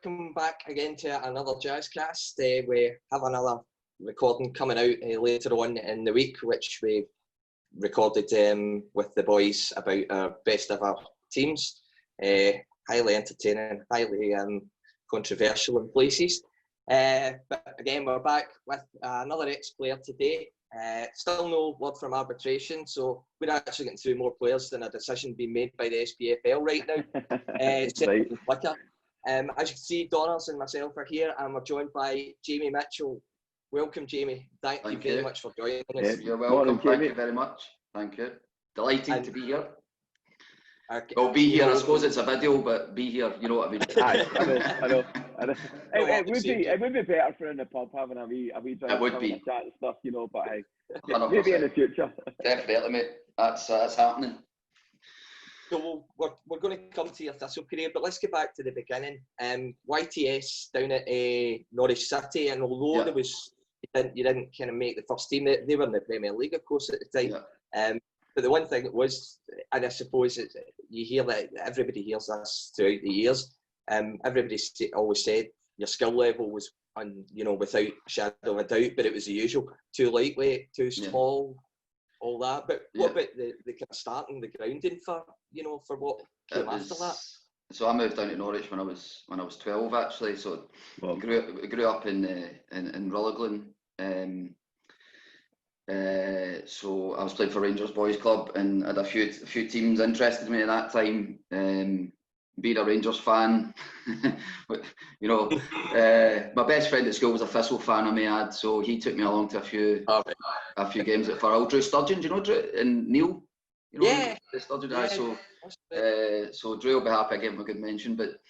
welcome back again to another Jags cast. We have another recording coming out later on in the week, which we recorded with the boys about our best ever teams. Highly entertaining, highly controversial in places. But again, we're back with another ex-player today. Still no word from arbitration, so we're actually getting through more players than a decision being made by the SPFL right now. Right. As you can see, Donners and myself are here, and we're joined by Jamie Mitchell. Welcome, Jamie. Thank you very much for joining us. You're welcome. Thank you very much. Thank you. Delighted to be here. Well, be here. I suppose it's a video, but be here. You know what I mean? I know. It would be better for in the pub having a wee drink, it would having be a chat and stuff, you know. But hey, 100%. maybe in the future. Definitely, mate. That's happening. So we're going to come to your Thistle career, but let's get back to the beginning. YTS down at Norwich City, and although you didn't kind of make the first team, they were in the Premier League, of course, at the time. Yeah. But the one thing that was, and I suppose you hear that everybody hears this throughout the years. Everybody always said your skill level was, without a shadow of a doubt, but it was the usual: too lightweight, too small, all that. But what about the kind of starting, the grounding for what came after that? So I moved down to Norwich when I was 12, actually. So I grew up in Rutherglen. So I was playing for Rangers Boys Club, and I had a few teams interested in me at that time. Being a Rangers fan, my best friend at school was a Thistle fan, I may add. So he took me along to a few games at Farrell. Drew Sturgeon, do you know Drew and Neil? Sturgeon. So Drew will be happy I gave him a good mention. But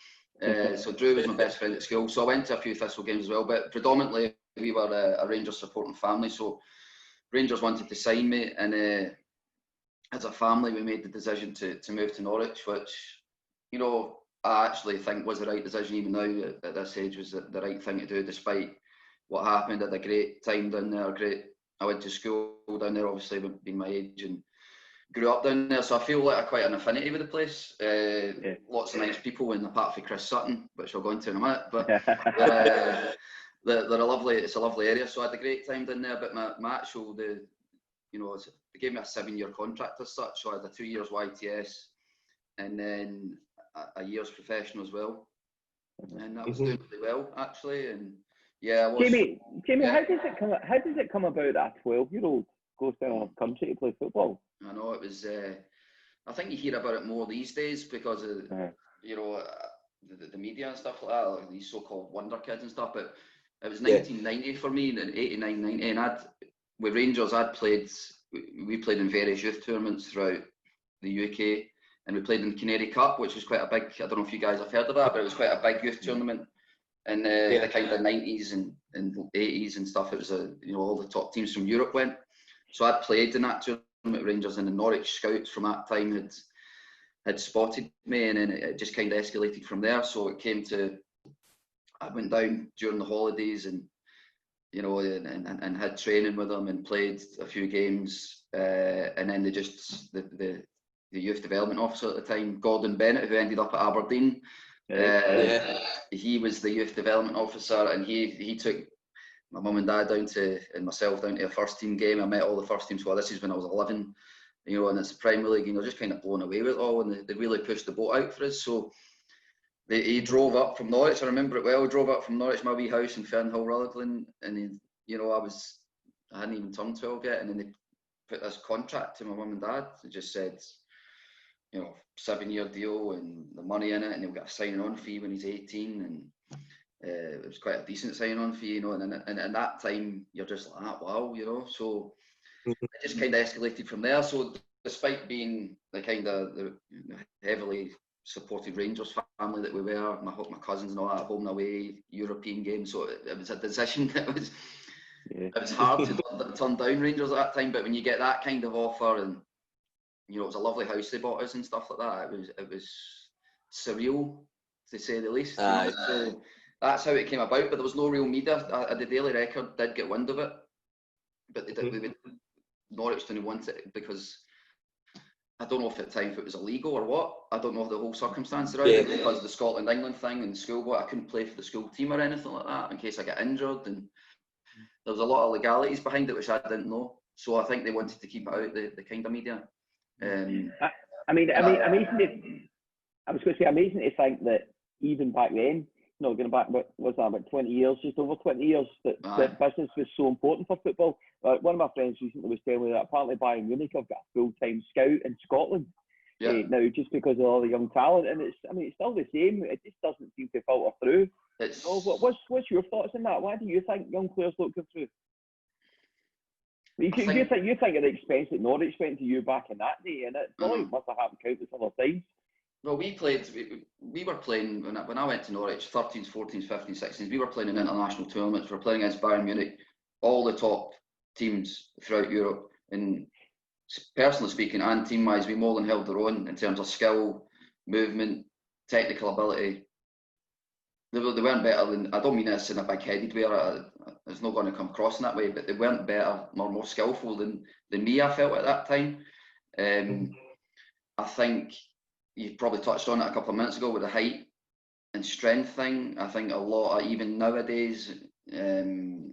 so Drew was my best friend at school. So I went to a few Thistle games as well. But predominantly we were a Rangers supporting family. So Rangers wanted to sign me, and as a family we made the decision to move to Norwich, which I actually think was the right decision. Even now at this age, was the right thing to do, despite what happened. I had a great time down there. I went to school down there, obviously being my age, and grew up down there. So I feel like I quite an affinity with the place. Lots of nice people, and apart from Chris Sutton, which I'll go into in a minute. But they're a lovely. It's a lovely area. So I had a great time down there. But my actual they gave me a 7-year contract as such. So I had a 2 years YTS, and then a year's professional as well, and that was doing really well, actually. And I was. Jamie, how does it come about that 12-year-old goes down a country to play football? I know it was. I think you hear about it more these days because of the media and stuff like that, like these so-called wonder kids and stuff. But it was 1990 for me, and 89, 90, and with Rangers, we played in various youth tournaments throughout the UK. And we played in the Canary Cup, which was quite a big, I don't know if you guys have heard of that, but it was quite a big youth tournament in the kind of 90s and 80s and stuff. It was all the top teams from Europe went. So I'd played in that tournament with Rangers, and the Norwich scouts from that time had spotted me, and then it just kind of escalated from there. So it came to, I went down during the holidays and had training with them and played a few games, and then the youth development officer at the time, Gordon Bennett, who ended up at Aberdeen. He was the youth development officer, and he took my mum and dad and myself down to a first team game. I met all the first teams. Well, this is when I was 11, and it's the Premier League, just kind of blown away with it all, and they really pushed the boat out for us. So he drove up from Norwich. I remember it well. Drove up from Norwich, my wee house in Fernhill, Rutherglen, and I hadn't even turned 12 yet, and then they put this contract to my mum and dad. It just said, 7-year deal and the money in it, and he'll get a signing on fee when he's 18, and it was quite a decent signing on fee, and at that time you're just like, wow, so it just kind of escalated from there. So despite being the kind of the heavily supported Rangers family that we were, my cousins and all that, home and away European games, so it was a decision that was it was hard to turn down Rangers at that time. But when you get that kind of offer, and it was a lovely house they bought us and stuff like that, it was surreal, to say the least. So that's how it came about. But there was no real media. The Daily Record did get wind of it, but they did. Norwich didn't want it because I don't know if at the time if it was illegal or what. I don't know the whole circumstance around it, because of the Scotland-England thing and the schoolboy. I couldn't play for the school team or anything like that in case I got injured, and there was a lot of legalities behind it which I didn't know. So I think they wanted to keep it out the kind of media. I was going to say, amazing to think that even back then, going back, what was that, about 20 years, just over 20 years, that business was so important for football. One of my friends recently was telling me that apparently Bayern Munich have got a full-time scout in Scotland now, just because of all the young talent. And it's still the same. It just doesn't seem to filter through. What's your thoughts on that? Why do you think young players don't come through? You think of the expense that Norwich went to you back in that day, and it probably must have happened countless other times. Well, we were playing, when I went to Norwich, 13s, 14s, 15s, 16s, we were playing in international tournaments. We were playing against Bayern Munich, all the top teams throughout Europe. And personally speaking, and team-wise, we more than held their own in terms of skill, movement, technical ability. They weren't better than, I don't mean this in a big-headed way, it's not going to come across in that way, but they weren't better or more skillful than me, I felt at that time. I think you probably touched on it a couple of minutes ago with the height and strength thing. I think a lot of, even nowadays, they're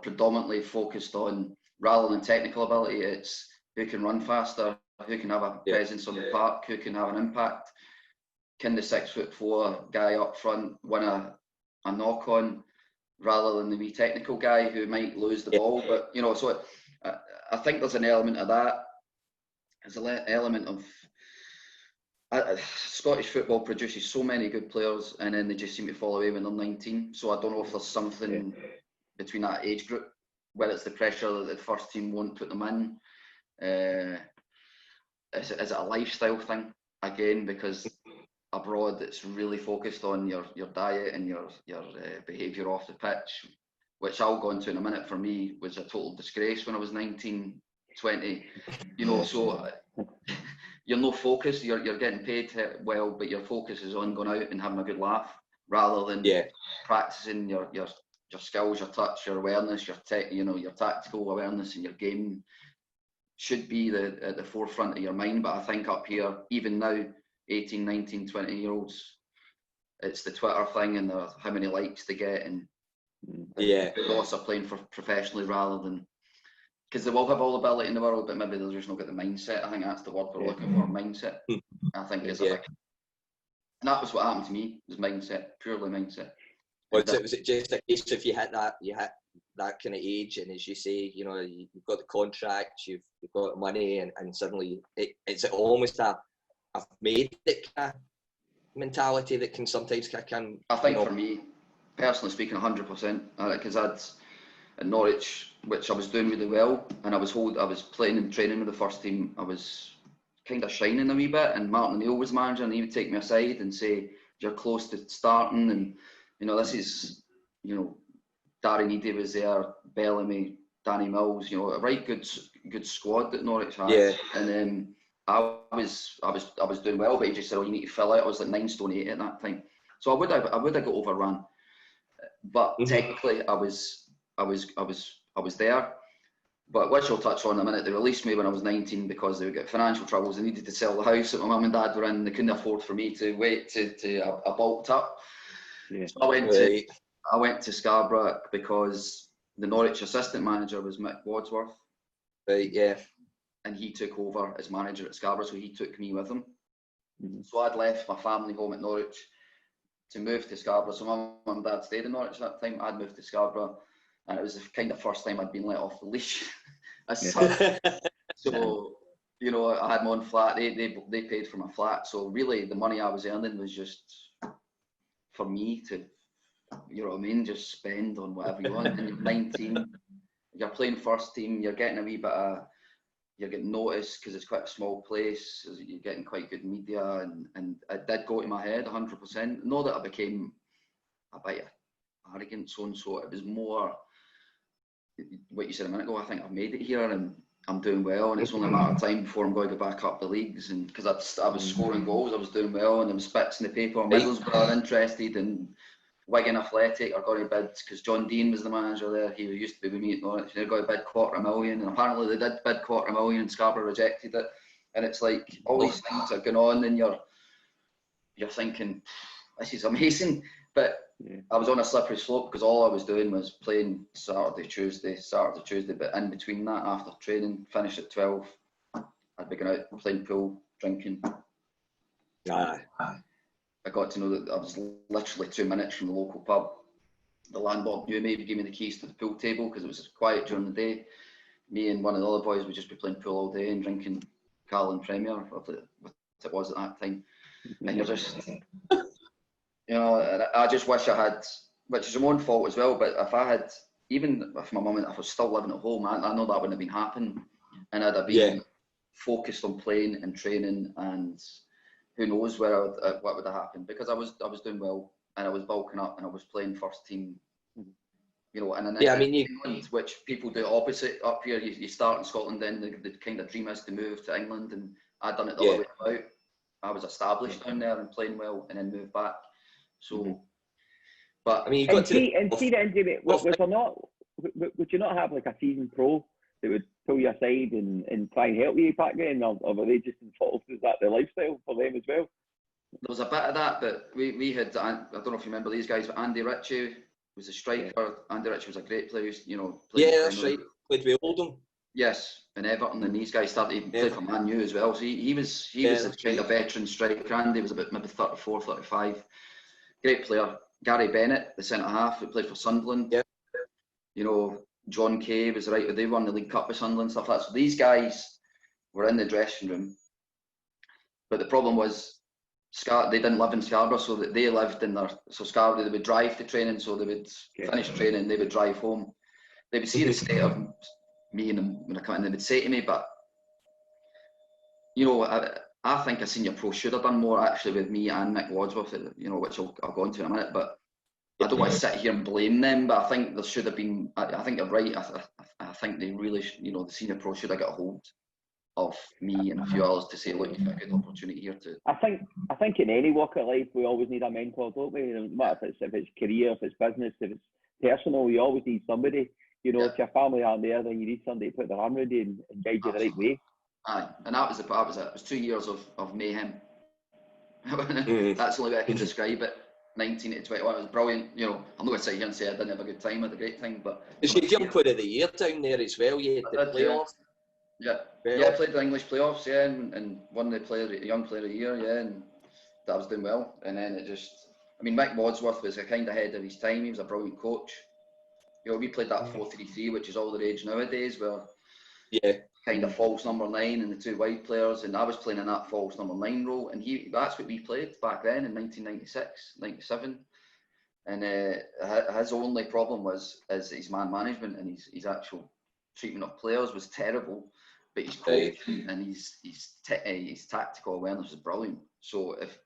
predominantly focused on, rather than technical ability, it's who can run faster, who can have a presence on the park, who can have an impact. Can the 6'4" guy up front win a knock on, rather than the wee technical guy who might lose the ball? But so I think there's an element of that. There's an element of Scottish football produces so many good players, and then they just seem to fall away when they're 19. So I don't know if there's something between that age group, whether it's the pressure that the first team won't put them in. Is it a lifestyle thing again? Because abroad it's really focused on your diet and your behaviour off the pitch, which I'll go into in a minute. For me, was a total disgrace when I was 19, 20. So you're no focused. You're getting paid well, but your focus is on going out and having a good laugh, rather than practicing your skills, your touch, your awareness, your tactical awareness, and your game should be at the forefront of your mind. But I think up here, even now, 18, 19, 20-year-olds, it's the Twitter thing and how many likes they get, and the boss are playing for professionally, rather than, because they will have all the ability in the world, but maybe they'll just not get the mindset. I think that's the word we're looking for, mindset. I think it's and that was what happened to me, was mindset, purely mindset. Was it just a case if you hit that kind of age, and as you say, you've got the contract, you've got the money, and suddenly it's almost I've made it kind of mentality that can sometimes kick in. I think for me, personally speaking, 100%, because at Norwich, which I was doing really well, and I was playing and training with the first team, I was kind of shining a wee bit, and Martin O'Neill was manager, and he would take me aside and say, you're close to starting, and this is, Darren Eady was there, Bellamy, Danny Mills, a right good squad that Norwich had. And I was doing well, but he just said, you need to fill out. I was like 9 stone 8 at that time, so I would have got overrun, but technically I was there. But which I'll touch on in a minute. They released me when I was 19 because they would get financial troubles. They needed to sell the house that my mum and dad were in. They couldn't afford for me to wait to I bulked up. So I went to Scarborough because the Norwich assistant manager was Mick Wadsworth. And he took over as manager at Scarborough, so he took me with him. So I'd left my family home at Norwich to move to Scarborough. So my mum and dad stayed in Norwich at that time. I'd moved to Scarborough, and it was the kind of first time I'd been let off the leash as such. So, I had my own flat. They paid for my flat. So really, the money I was earning was just for me to, just spend on whatever you want. And you're 19, you're playing first team, you're getting a wee bit of, you're getting noticed because it's quite a small place, you're getting quite good media, and it did go to my head 100%. Not that I became a bit arrogant, so and so. It was more what you said a minute ago. I think I've made it here, and I'm doing well, and it's only a matter of time before I'm going to go back up the leagues. And because I was scoring goals, I was doing well, and there was bits in the paper. Middlesbrough are interested, and Wigan Athletic are going to bid, because John Dean was the manager there. He used to be with me at Norwich. They're going to bid $250,000, and apparently they did bid $250,000, and Scarborough rejected it. And it's like all these things are going on, and you're thinking, this is amazing. But I was on a slippery slope because all I was doing was playing Saturday, Tuesday. But in between that, after training, finish at 12, I'd be going out playing pool, drinking. I got to know that I was literally 2 minutes from the local pub. The landlord knew me, he gave me the keys to the pool table because it was quiet during the day. Me and one of the other boys would just be playing pool all day and drinking Carling Premier, what it was at that time. And you're just, I just wish I had, which is my own fault as well, but if I had, even if my mum, if I was still living at home, I know that wouldn't have been happening. And I'd have been focused on playing and training, and who knows what would have happened, because I was doing well and I was bulking up and I was playing first team. And in England, which people do opposite up here, you start in Scotland, then the kind of dream is to move to England, and I'd done it the other way about. I was established down there and playing well, and then moved back. So, but I mean, you got to see the injury. Would you not have like a seasoned pro that would pull you aside and try and help you back then, or were they just involved? Was that the lifestyle for them as well? There was a bit of that, but we had, I don't know if you remember these guys, but Andy Ritchie was a striker. Yeah. Andy Ritchie was a great player, that's right. Played with Oldham. Yes, in Everton, and these guys started playing for Man U as well. So he was a kind of veteran striker. Andy was about maybe 34, 35. Great player. Gary Bennett, the centre half, who played for Sunderland. Yeah. John Kay was right. They won the League Cup with Sunderland, stuff like that. So these guys were in the dressing room, but the problem was, they didn't live in Scarborough, so that they lived in Scarborough. They would drive to training, so they would finish training, they would drive home. They would see the state of me and them when I come in. They would say to me, but I think a senior pro should have done more actually with me and Nick Wadsworth, which I'll go into in a minute. But I don't want to sit here and blame them, but I think there should have been. I think they're right. I think they really, the senior pro should have got a hold of me and a few others to say, look, you've got a good opportunity here to. I think in any walk of life we always need a mentor, don't we? No matter if it's career, if it's business, if it's personal, you always need somebody. If your family aren't there, then you need somebody to put their arm around you and guide you the right way. Aye, and that was it. It was 2 years of mayhem. That's the only way I can describe it. 19 to 21, it was brilliant. I'm not going to sit here and say I didn't have a good time. I had a great time, but. It's your young player of the year down there as well. You had the playoffs. I played the English playoffs, and won the young player of the year, and that was doing well. And then it just, Mick Wadsworth was a kind of ahead of his time. He was a brilliant coach. We played that 4-3-3, which is all the rage nowadays, where kind of false number 9 and the two wide players, and I was playing in that false number 9 role, and that's what we played back then in 1996, 97. And his only problem was his man management, and his actual treatment of players was terrible. But his coach and his tactical awareness was brilliant. So if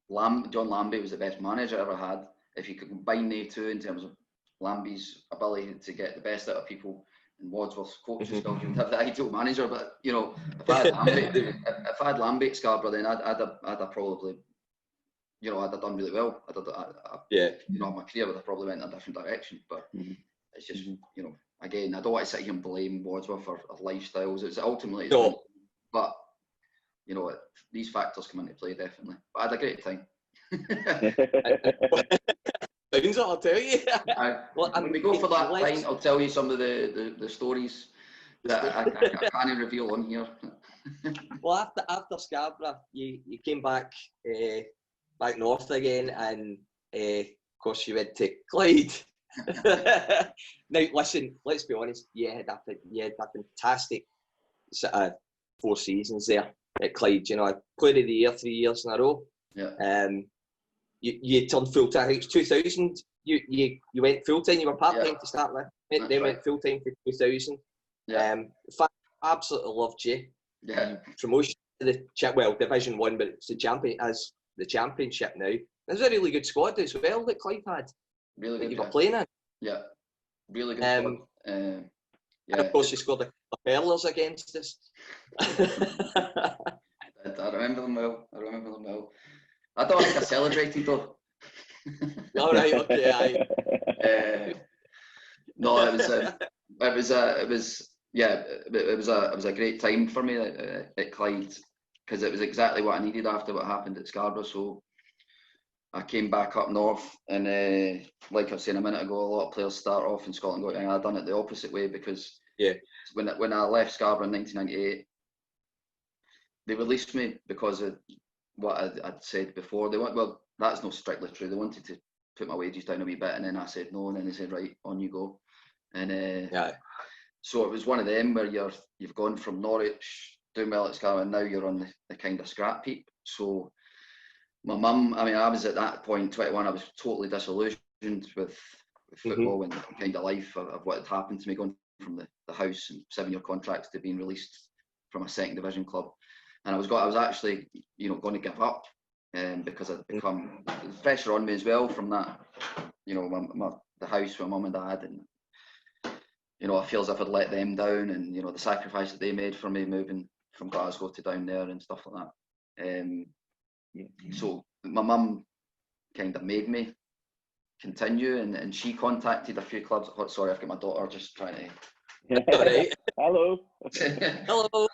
John Lambie was the best manager I ever had, if you could combine the two in terms of Lambie's ability to get the best out of people and Wadsworth's coaching skills, you would have the ideal manager. But if I had Lambie at Scarborough, then I'd have probably, I'd have done really well. My career would have probably went in a different direction. But it's just again, I don't want to sit here and blame Wadsworth for lifestyles. It's ultimately, but these factors come into play definitely. But I had a great time. I'll tell you. When we go for that pint, I'll tell you some of the stories that I can't reveal on here. Well, after Scarborough, you came back north again, and of course you went to Clyde. Now, listen, let's be honest. You had a fantastic 4 seasons there at Clyde. Player of the year 3 years in a row. Yeah. You turned full time. It was 2000. You went full time. You were part time to start with. Then went full time for 2000. Yeah. Absolutely loved you. Yeah. Promotion to the Division 1, but it's the championship now. There's a really good squad as well that Clyde had. Really good. You were playing in. Yeah. Really good squad. And of course, you scored a couple of pearlers against us. I remember them well. I don't think I celebrated though. All right, okay. No, it was Yeah, it was a great time for me at Clyde, because it was exactly what I needed after what happened at Scarborough. So I came back up north, and like I was saying a minute ago, a lot of players start off in Scotland going, I've done it the opposite way, because when I left Scarborough in 1998, they released me because of what I'd said before. They went, well, that's not strictly true. They wanted to put my wages down a wee bit, and then I said no, and then they said, right, on you go. And so it was one of them where you've gone from Norwich, doing well at Scarborough, and now you're on the kind of scrap heap. So my mum, I mean, I was at that point, 21, I was totally disillusioned with football and kind of life of what had happened to me, going from the house and 7-year contracts to being released from a second division club. And I was actually, going to give up, because I'd become, there's pressure on me as well from that, the house with mum and dad, and I feel as if I'd let them down, and the sacrifice that they made for me moving from Glasgow to down there and stuff like that. So my mum kind of made me continue, and she contacted a few clubs. Oh, sorry, I've got my daughter just trying to. Right. Hello. Hello.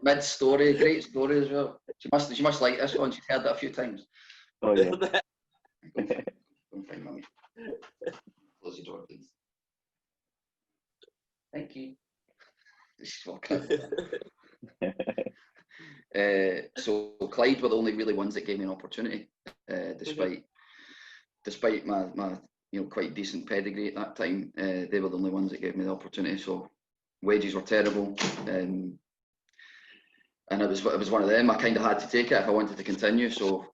Mid story, great story as well. She must like this one. She's heard it a few times. Oh yeah. Go and find mummy. Close the door, please. Thank you. She's walking out. So Clyde were the only really ones that gave me an opportunity, despite my quite decent pedigree at that time. They were the only ones that gave me the opportunity. So wages were terrible, and it was one of them. I kind of had to take it if I wanted to continue. So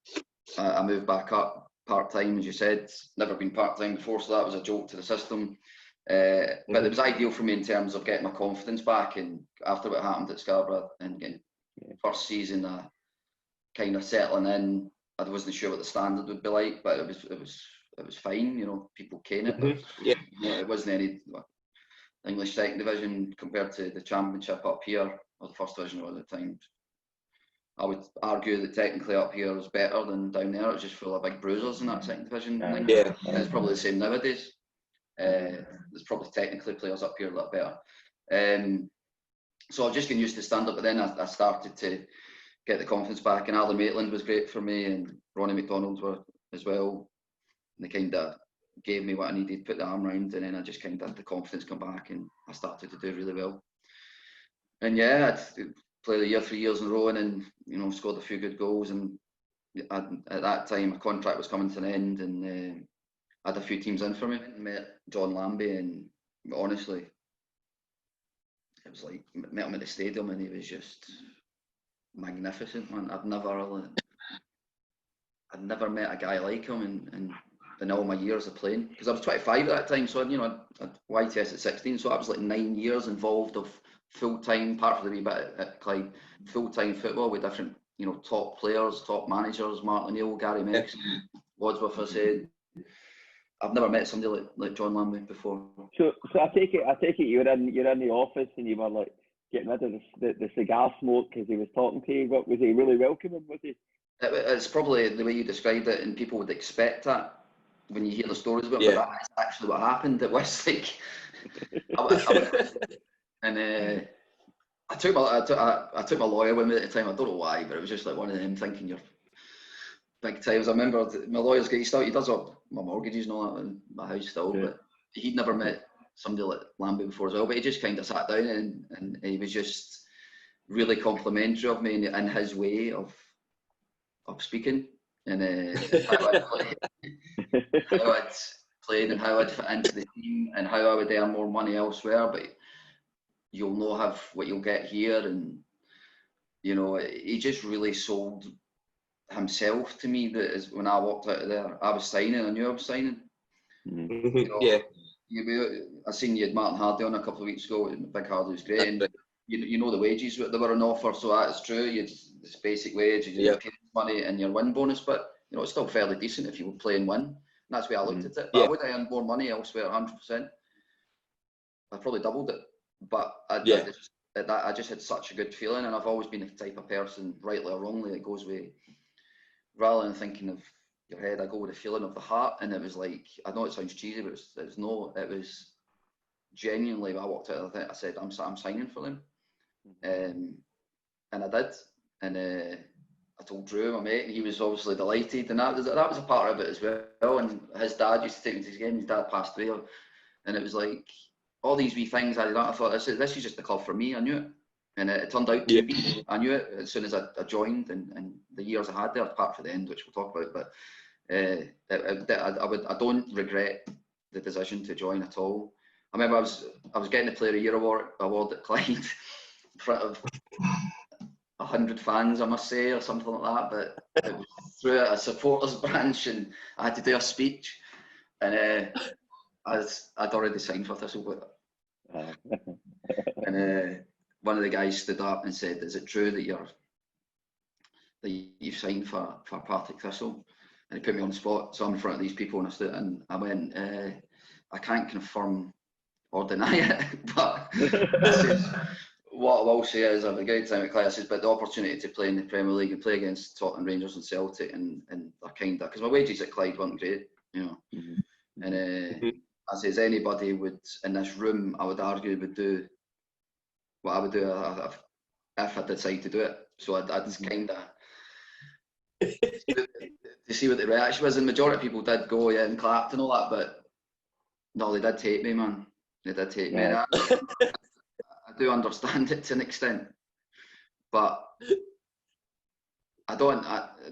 I moved back up part-time, as you said. Never been part-time before, so that was a jolt to the system. But it was ideal for me in terms of getting my confidence back, and after what happened at Scarborough and getting first season kind of settling in. I wasn't sure what the standard would be like, but it was fine. People cane it. But, it wasn't any English second division compared to the championship up here, or the first division at the time. I would argue that technically up here was better than down there. It was just full of big bruisers in that second division. And it's probably the same nowadays. There's probably technically players up here a lot better. So I was just getting used to stand up, but then I started to get the confidence back, and Alan Maitland was great for me, and Ronnie McDonald were as well. And they kind of gave me what I needed, put the arm round, and then I just kind of had the confidence come back, and I started to do really well. And I'd played a year, 3 years in a row, and then scored a few good goals. And at that time, my contract was coming to an end, and I had a few teams in for me. I met John Lambie, and honestly, it was like, met him at the stadium, and he was just magnificent, man. I'd never met a guy like him in all my years of playing, because I was 25 at that time. So I'd YTS at 16, so I was like 9 years involved of full-time, apart from the wee bit at Clyde, full-time football with different top players, top managers, Martin O'Neill, Gary Megson, Wadsworth. I said, I've never met somebody like John Lambie before. So I take it you're in the office, and you were like getting rid of the cigar smoke because he was talking to you. Was he really welcoming? Was he? It's probably the way you described it, and people would expect that when you hear the stories about it. But that's actually what happened. It was like, I took my lawyer with me at the time. I don't know why, but it was just like one of them thinking you're big times. I remember my lawyer's guy he does all my mortgages and all that in my house still, but he'd never met somebody like Lambie before as well. But he just kind of sat down, and he was just really complimentary of me in his way of speaking, and how I'd played and how I'd fit into the team and how I would earn more money elsewhere, but you'll not have what you'll get here. And he just really sold himself to me. That is, when I walked out of there, I was signing. I knew I was signing. I seen you had Martin Hardy on a couple of weeks ago, and Big Hardy was great. And the wages that they were on offer, so that's true. You had this basic wage, you had money, and your win bonus, but it's still fairly decent if you would play and win. And that's the way I looked at it. But I would have earned more money elsewhere, 100%. I probably doubled it, but I just had such a good feeling, and I've always been the type of person, rightly or wrongly, that goes with, rather than thinking of your head, I go with the feeling of the heart. And it was like, I know it sounds cheesy, but it was genuinely, when I walked out, I said, I'm signing for them. And I did. And I told Drew, my mate, and he was obviously delighted. And that was a part of it as well. And his dad used to take me to his game. His dad passed away. And it was like, all these wee things I thought, this is just the club for me. I knew it. And it turned out to be. I knew it as soon as I joined, and the years I had there, apart from the end, which we'll talk about. But I don't regret the decision to join at all. I remember I was getting the Player of the Year award at Clyde in front of 100 fans, I must say, or something like that. But it was through a supporters branch, and I had to do a speech. And I'd already signed for Thistle, and one of the guys stood up and said, "Is it true that you've signed for Partick Thistle?" And he put me on the spot, so I'm in front of these people, and I stood and I went, "I can't confirm or deny it, but I says, what I will say is I have a great time at Clyde. I says, but the opportunity to play in the Premier League and play against Tottenham, Rangers and Celtic, and I kind of, because my wages at Clyde weren't great, you know." And I says, anybody would in this room, I would argue, would do what I would do if I decide to do it. So I'd kind of to see what the reaction was. And the majority of people did go, yeah, and clapped and all that, but no, they did hate me, man. They did hate me. And I do understand it to an extent, but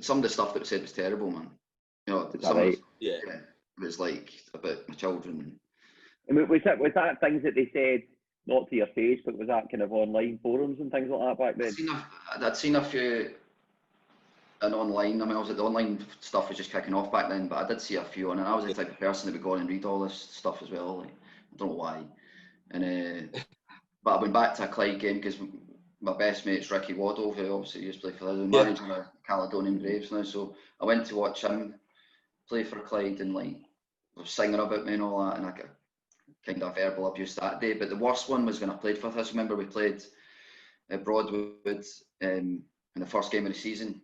some of the stuff that was said was terrible, man. You know, it was like about my children. And was that things that they said, not to your face, but was that kind of online forums and things like that back then? I'd seen a few in online. I mean, the online stuff was just kicking off back then, but I did see a few, and I was the type of person that would go on and read all this stuff as well. Like, I don't know why. And but I went back to a Clyde game because my best mate's Ricky Waddle, who obviously used to play for the manager of Caledonian Braves now. So I went to watch him play for Clyde, and like was singing about me and all that, and I got kind of verbal abuse that day. But the worst one was when I played for this. Remember, we played at Broadwood in the first game of the season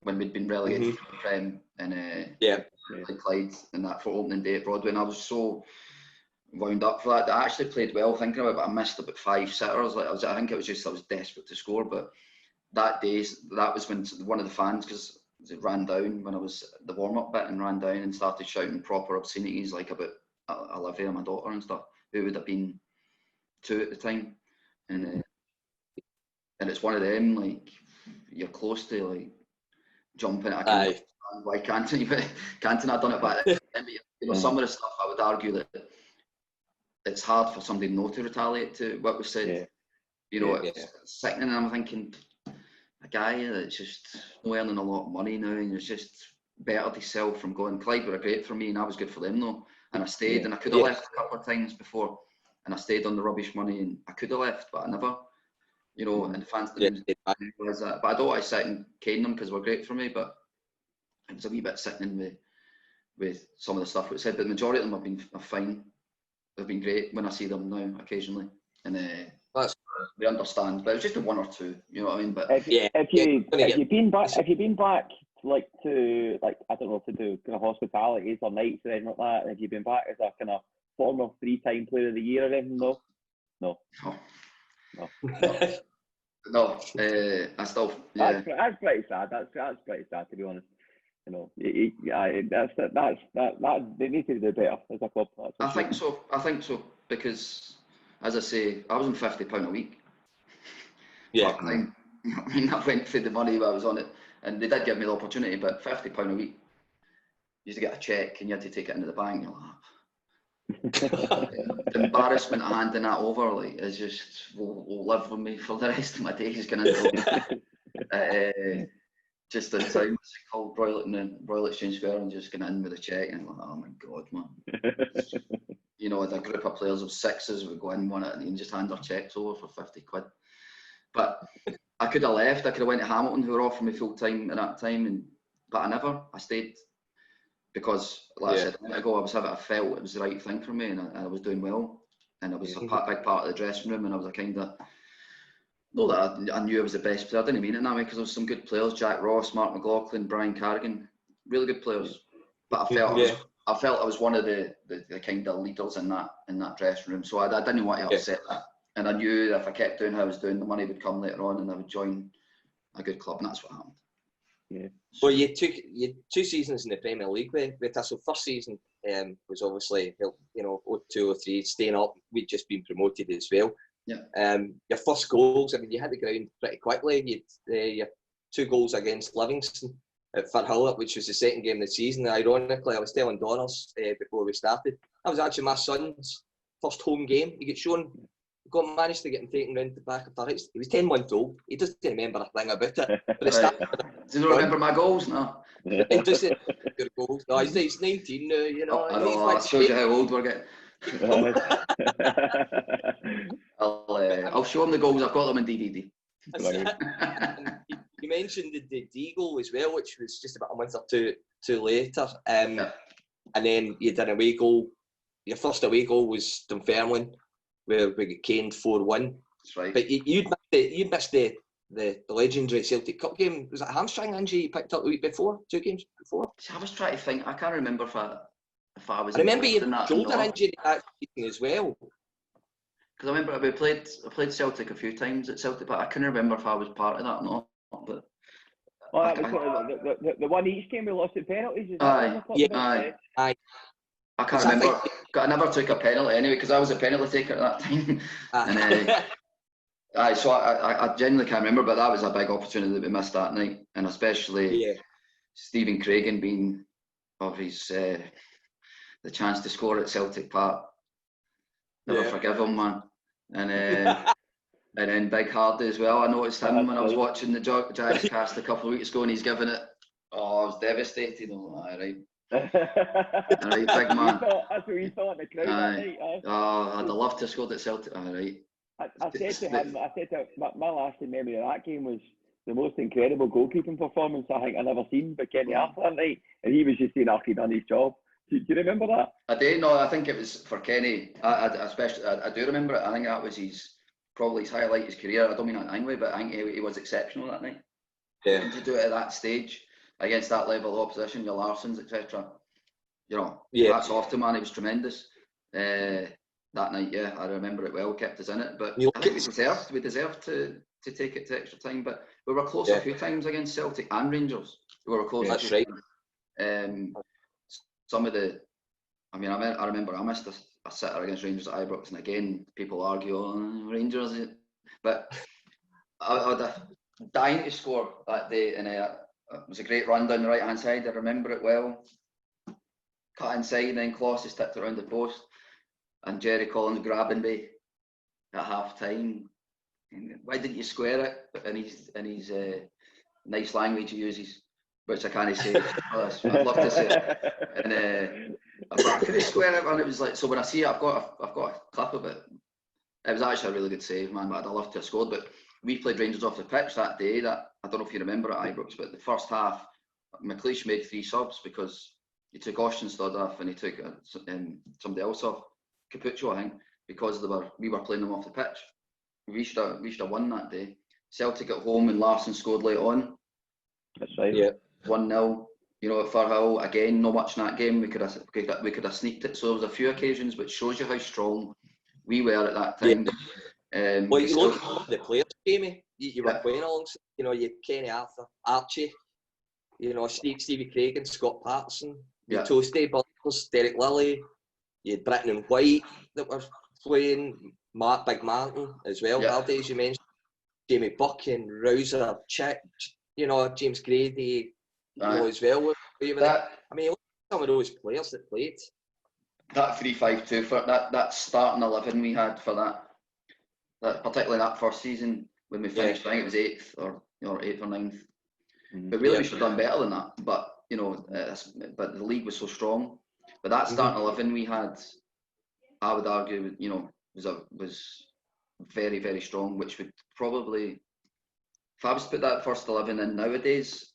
when we'd been relegated from the Prem, and played Clyde in that for opening day at Broadwood, and I was so wound up for that. I actually played well thinking about it, but I missed about 5 sitters. Like I think it was just I was desperate to score. But that day, that was when one of the fans, because it ran down when I was the warm-up bit, and ran down and started shouting proper obscenities like about Olivia, my daughter, and stuff, who would have been 2 at the time. And it's one of them, like, you're close to like jumping at a why can't I done it back then? You know, some of the stuff I would argue that it's hard for somebody not to retaliate to what was said. You know, it's sickening, and I'm thinking, a guy that's just earning a lot of money now, and it's just better to sell from going. Clyde were great for me, and I was good for them though. And I stayed, and I could have left a couple of times before, and I stayed on the rubbish money, and I could have left, but I never. You know, and the fans didn't realise that. But I don't want to sit and cane them because they were great for me, but it was a wee bit sickening with some of the stuff that was said. But the majority of them are fine. They've been great when I see them now occasionally, and they understand. But it was just a 1 or 2, you know what I mean? But have you been back like to like I don't know, to do kind of hospitalities or nights or anything like that? Have you been back as a kind of former 3-time Player of the Year or anything? No. No, I still. Yeah. That's pretty sad. That's pretty sad, to be honest. You know, that they need to do better as a club. I think so because, as I say, I was on £50 a week. Yeah. You know what I mean, I went for the money while I was on it, and they did give me the opportunity, but £50 a week. You used to get a cheque, and you had to take it into the bank. You're like, the embarrassment of handing that over, like, is just will live with me for the rest of my days. Just in time, called Royal Exchange Square and just getting in with a cheque, and like, oh my god, man. You know, a group of players of 6s would go in one at and just hand their cheques over for 50 quid. But I could have left. I could have went to Hamilton, who were offering me full time at that time, but I stayed. Because, like I said a minute ago, I felt it was the right thing for me, and I was doing well, and I was a big part of the dressing room, and I was a kind of, not that I knew I was the best player, I didn't mean it that way, because there was some good players, Jack Ross, Mark McLaughlin, Brian Carrigan, really good players, but I felt I felt I was one of the kind of leaders in that dressing room, so I didn't want to upset that. And I knew that if I kept doing how I was doing, the money would come later on, and I would join a good club, and that's what happened. Yeah. Well, you took 2 seasons in the Premier League with Thistle. First season was obviously 02, 03, staying up. We'd just been promoted as well. Yeah. Your first goals, I mean, you hit the ground pretty quickly. Your 2 goals against Livingston at Thistle, which was the second game of the season. Ironically, I was telling Donners before we started, that was actually my son's first home game. He managed to get him taken round the back of the heights. He was 10 months old. He doesn't remember a thing about it. But Does he remember my goals? No. He doesn't your goals. No, he's 19 now, you know. I know, that shows you how old we're getting. I'll show him the goals. I've got them in DVD. You mentioned the D goal as well, which was just about a month or two later. And then you did an away goal. Your first away goal was Dunfermline, where we got caned 4-1. That's right. But you'd missed the legendary Celtic Cup game. Was it a hamstring injury you picked up the week before? 2 games before? I was trying to think. I can't remember if I was. I remember you had a shoulder injury that season as well. Because I remember I played Celtic a few times at Celtic, but I couldn't remember if I was part of that or not. But the one each game we lost at penalties. Aye. I can't remember. I never took a penalty anyway because I was a penalty taker at that time. And so I genuinely can't remember, but that was a big opportunity that we missed that night, and especially Stephen Craigan being of his the chance to score at Celtic Park. Never forgive him, man. And then Big Hardy as well. I noticed him when I was watching the Jags cast a couple of weeks ago, and he's giving it. Oh, I was devastated. All right. Alright, big man. That's what you thought in the crowd that night. Oh, I'd have loved to have scored at Celtic. Alright. I said to him, my lasting memory of that game was the most incredible goalkeeping performance I think I've ever seen by Kenny Arthur that night, and he was just saying he done his job. Do you remember that? I do. No, I think it was for Kenny. I do remember it. I think that was probably his highlight of his career. I don't mean that anyway, but I think he was exceptional that night. Yeah. To do it at that stage against that level of opposition, your Larsons, etc. That's off to man. He was tremendous. That night, I remember it well. Kept us in it, but I think we deserved to take it to extra time. But we were close a few times against Celtic and Rangers. We were close. That's right. Some of the, I remember I missed a sitter against Rangers at Ibrox, and again people argue, Rangers, but I was dying to score that day, and it was a great run down the right hand side. I remember it well. Cut inside, and then Colossus tipped it around the post, and Jerry Collins grabbing me at half time. Why didn't you square it? And his nice language he uses, which I can't say. I'd love to say it. And I couldn't square it, and it was like, so when I see it, I've got a clip of it. It was actually a really good save, man. But I'd love to have scored. But we played Rangers off the pitch that day. That I don't know if you remember at Ibrox, but the first half, McLeish made 3 subs because he took Ostenstad off and he took somebody else off, Capuccio, I think, because we were playing them off the pitch. We should have won that day. Celtic at home and Larson scored late on. That's right. Yeah. 1-0. At Firhill again, not much in that game. We could have sneaked it. So there was a few occasions, which shows you how strong we were at that time. Well, you look at the players, Jamie. You were playing alongside. You had Kenny Arthur, Archie. Stevie Craigan, Scott Patterson. You had Toasty Burns, Derek Lilly. You had Britton and White that were playing. Big Martin as well. Valdes, you mentioned. Jamie Buchan, Rouser, Chick. James Grady. As well. Look at some of those players that played. That 3-5-2 for that starting 11 we had for that particularly that first season when we finished. I think it was 8th or 8th or 9th. But really, we should have done better than that. But but the league was so strong. But that starting 11 we had, I would argue, was very, very strong. Which would probably, if I was to put that first 11 in nowadays,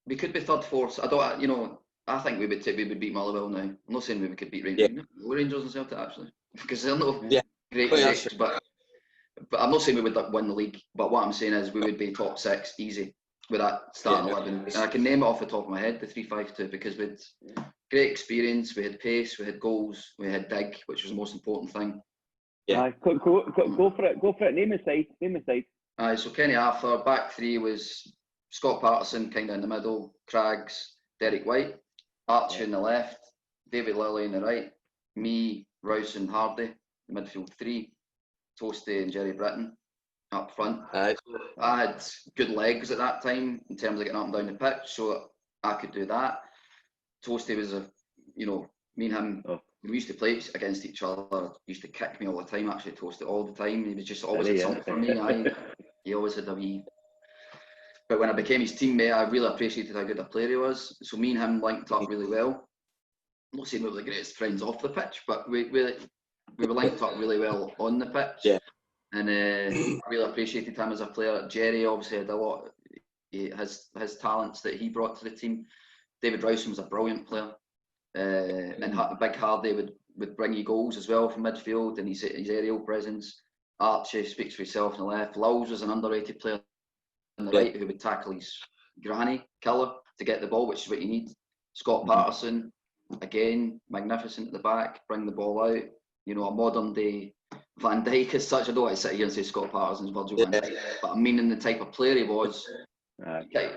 we could be 3rd, 4th. I think we would beat Motherwell now. I'm not saying we could beat Rangers. Rangers and Celtic actually, because they're not great shapes. But I'm not saying we would win the league. But what I'm saying is we would be top 6 easy. with that starting 11. And I can name it off the top of my head, the 3-5-2, because we had great experience, we had pace, we had goals, we had dig, which was the most important thing. Yeah. Go for it. Name a side. Aye, so Kenny Arthur, back three was Scott Patterson, kind of in the middle, Craggs, Derek White, Archie on the left, David Lilly on the right, me, Rouse and Hardy, the midfield three, Toasty and Jerry Britton up front. I had good legs at that time in terms of getting up and down the pitch, so I could do that. Toasty was me and him, we used to play against each other. He used to kick me all the time, actually, Toasty all the time. He was just always had something for me. He always had a wee. But when I became his teammate, I really appreciated how good a player he was. So me and him linked up really well. I'm not saying we were the greatest friends off the pitch, but we were linked up really well on the pitch. Yeah. And I really appreciated him as a player. Jerry obviously had a lot. His talents that he brought to the team. David Rowson was a brilliant player, and Big Hardy would bring you goals as well from midfield, and his aerial presence. Archie speaks for himself on the left. Lowes was an underrated player on the right who would tackle his granny killer to get the ball, which is what you need. Scott Patterson, again, magnificent at the back, bring the ball out. A modern day Van Dijk as such. I don't want to sit here and say Scott Patterson's Virgil van Dijk, but I'm meaning the type of player he was.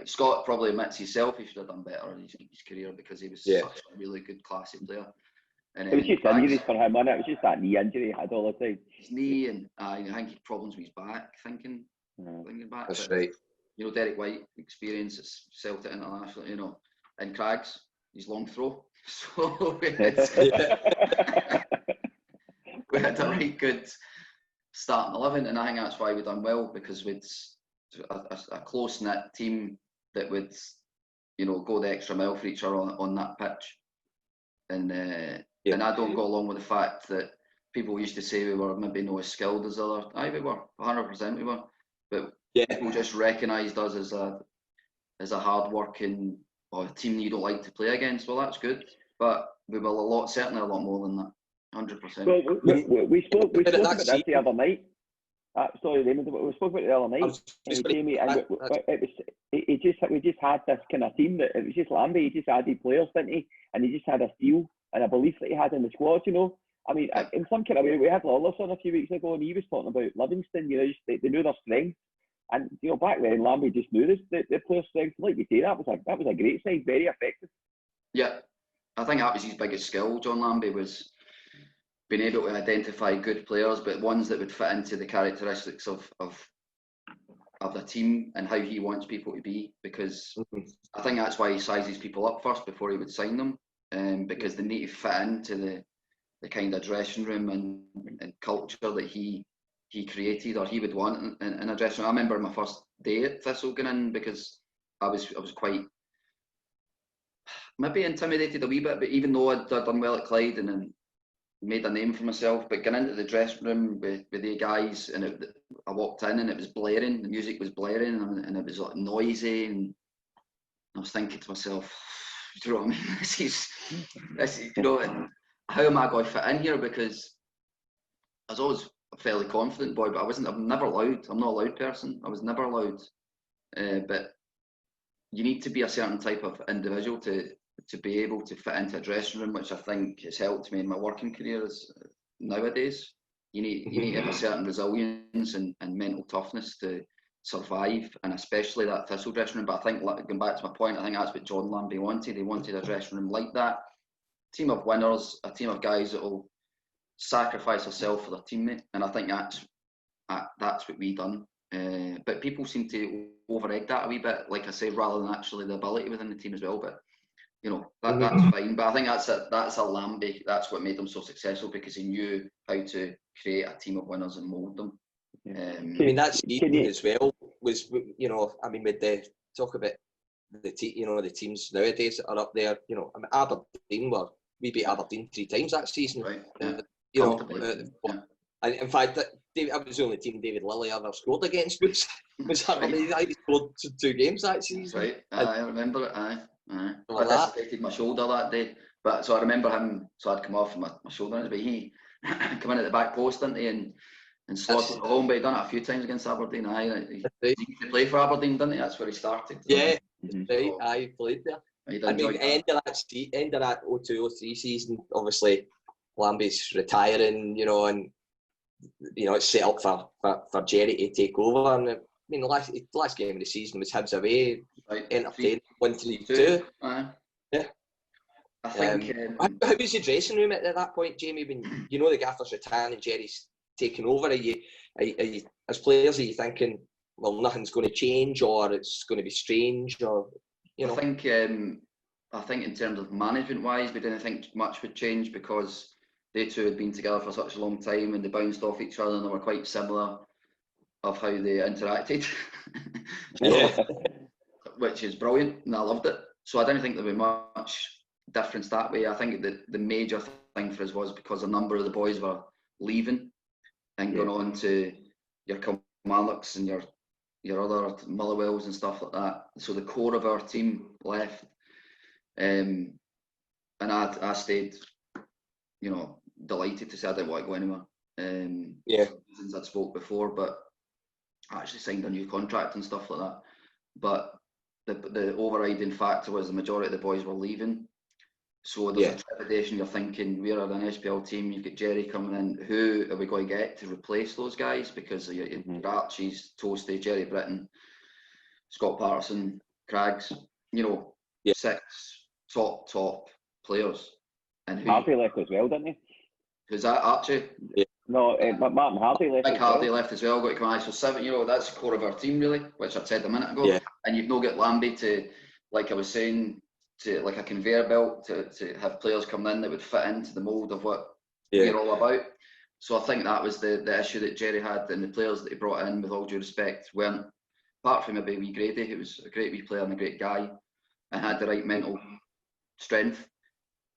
Scott probably admits himself he should have done better in his career because he was such a really good, classy player. And it was just injuries for him, wasn't it? It was just that knee injury he had all the time. His knee, and I think he had problems with his back, thinking back. That's right. Derek White experience at Celtic International, and Craggs, his long throw. So we had a right good starting 11, and I think that's why we done well, because we'd a close-knit team that would, go the extra mile for each other on that pitch. And I don't go along with the fact that people used to say we were maybe not as skilled as other. We were, 100% we were. But people just recognised us as a hard-working team that you don't like to play against. Well, that's good. But we were certainly a lot more than that, 100%. Well, we spoke about this the other night. Sorry, Raymond, we spoke about it the other night. Jamie, and we just had this kind of team that it was just Lambie. He just added players, didn't he? And he just had a feel and a belief that he had in the squad. I mean, in some kind of way, we had Lawless on a few weeks ago, and he was talking about Livingston. They knew their strength, and back then Lambie just knew the players' strength. Like you say, that was a great side, very effective. Yeah, I think that was his biggest skill. John Lambie was being able to identify good players, but ones that would fit into the characteristics of the team and how he wants people to be, because I think that's why he sizes people up first before he would sign them, because they need to fit into the kind of dressing room and culture that he created, or he would want in a dressing room. I remember my first day at Thistle going in, because I was quite maybe intimidated a wee bit, but even though I'd done well at Clyde and then made a name for myself, but getting into the dressing room with the guys, and I walked in and it was blaring, the music was blaring, and it was like noisy, and I was thinking to myself, do you know what I mean? This is how am I going to fit in here? Because I was always a fairly confident boy, but I'm never loud. I'm not a loud person. I was never loud. But you need to be a certain type of individual to be able to fit into a dressing room, which I think has helped me in my working career nowadays. You need to have a certain resilience and mental toughness to survive, and especially that Thistle dressing room. But I think, going back to my point, I think that's what John Lambie wanted. He wanted a dressing room like that. A team of winners, a team of guys that will sacrifice themselves for their teammate, and I think that's what we done. But people seem to over-egg that a wee bit, like I say, rather than actually the ability within the team as well. But that's fine. But I think that's a Lambie. That's what made them so successful, because he knew how to create a team of winners and mould them. I mean, that's Eden as well. Was I mean, with the talk about the teams nowadays that are up there. I mean, Aberdeen we beat Aberdeen 3 times that season. Right. And in fact, that was the only team David Lilly ever scored against. Was Aberdeen? I scored 2 games that season. Right. I remember it. Aye. I dislocated my shoulder that day, but so I remember him. So I'd come off my shoulder, but he come in at the back post, didn't he? And and slotted at home, but he done it a few times against Aberdeen. He used to play for Aberdeen, didn't he? That's where he started. Yeah, right. He played there. I mean, end of that 02-03 season, obviously, Lambie's retiring, you know, and you know it's set up for Jerry to take over. And I mean, the last game of the season was Hibs away, entertaining 1-3-2. Yeah. I think. How was the dressing room at that point, Jamie? When you know the gaffer's retiring and Jerry's taking over, are you as players? Are you thinking, well, nothing's going to change, or it's going to be strange, or you know? I think in terms of management-wise, we didn't think much would change because they two had been together for such a long time and they bounced off each other and they were quite similar of how they interacted. Which is brilliant, and I loved it. So I didn't think there would be much difference that way. I think that the major thing for us was because a number of the boys were leaving and going on to your Kilmarnocks and your other Motherwells and stuff like that. So the core of our team left, and I stayed, you know, delighted to say I didn't want to go anywhere. Since I'd spoke before, but I actually signed a new contract and stuff like that. But the overriding factor was the majority of the boys were leaving. So there's a trepidation. You're thinking, we're an SPL team, you've got Jerry coming in, who are we going to get to replace those guys? Because your Archies, Toasty, Jerry Britton, Scott Patterson, Craggs, you know, 6 top players. And Harvey left as well, didn't he? Who's that, Archie? Yeah. No, Martin Hardy left. Mike Hardy left as well, got to come on. So 7, you know, that's the core of our team really, which I said a minute ago. And you've not got Lambie to, like I was saying, to like a conveyor belt to have players come in that would fit into the mould of what we're all about. So I think that was the issue that Jerry had, and the players that he brought in, with all due respect, weren't, apart from maybe wee Grady, who was a great wee player and a great guy, and had the right mental strength,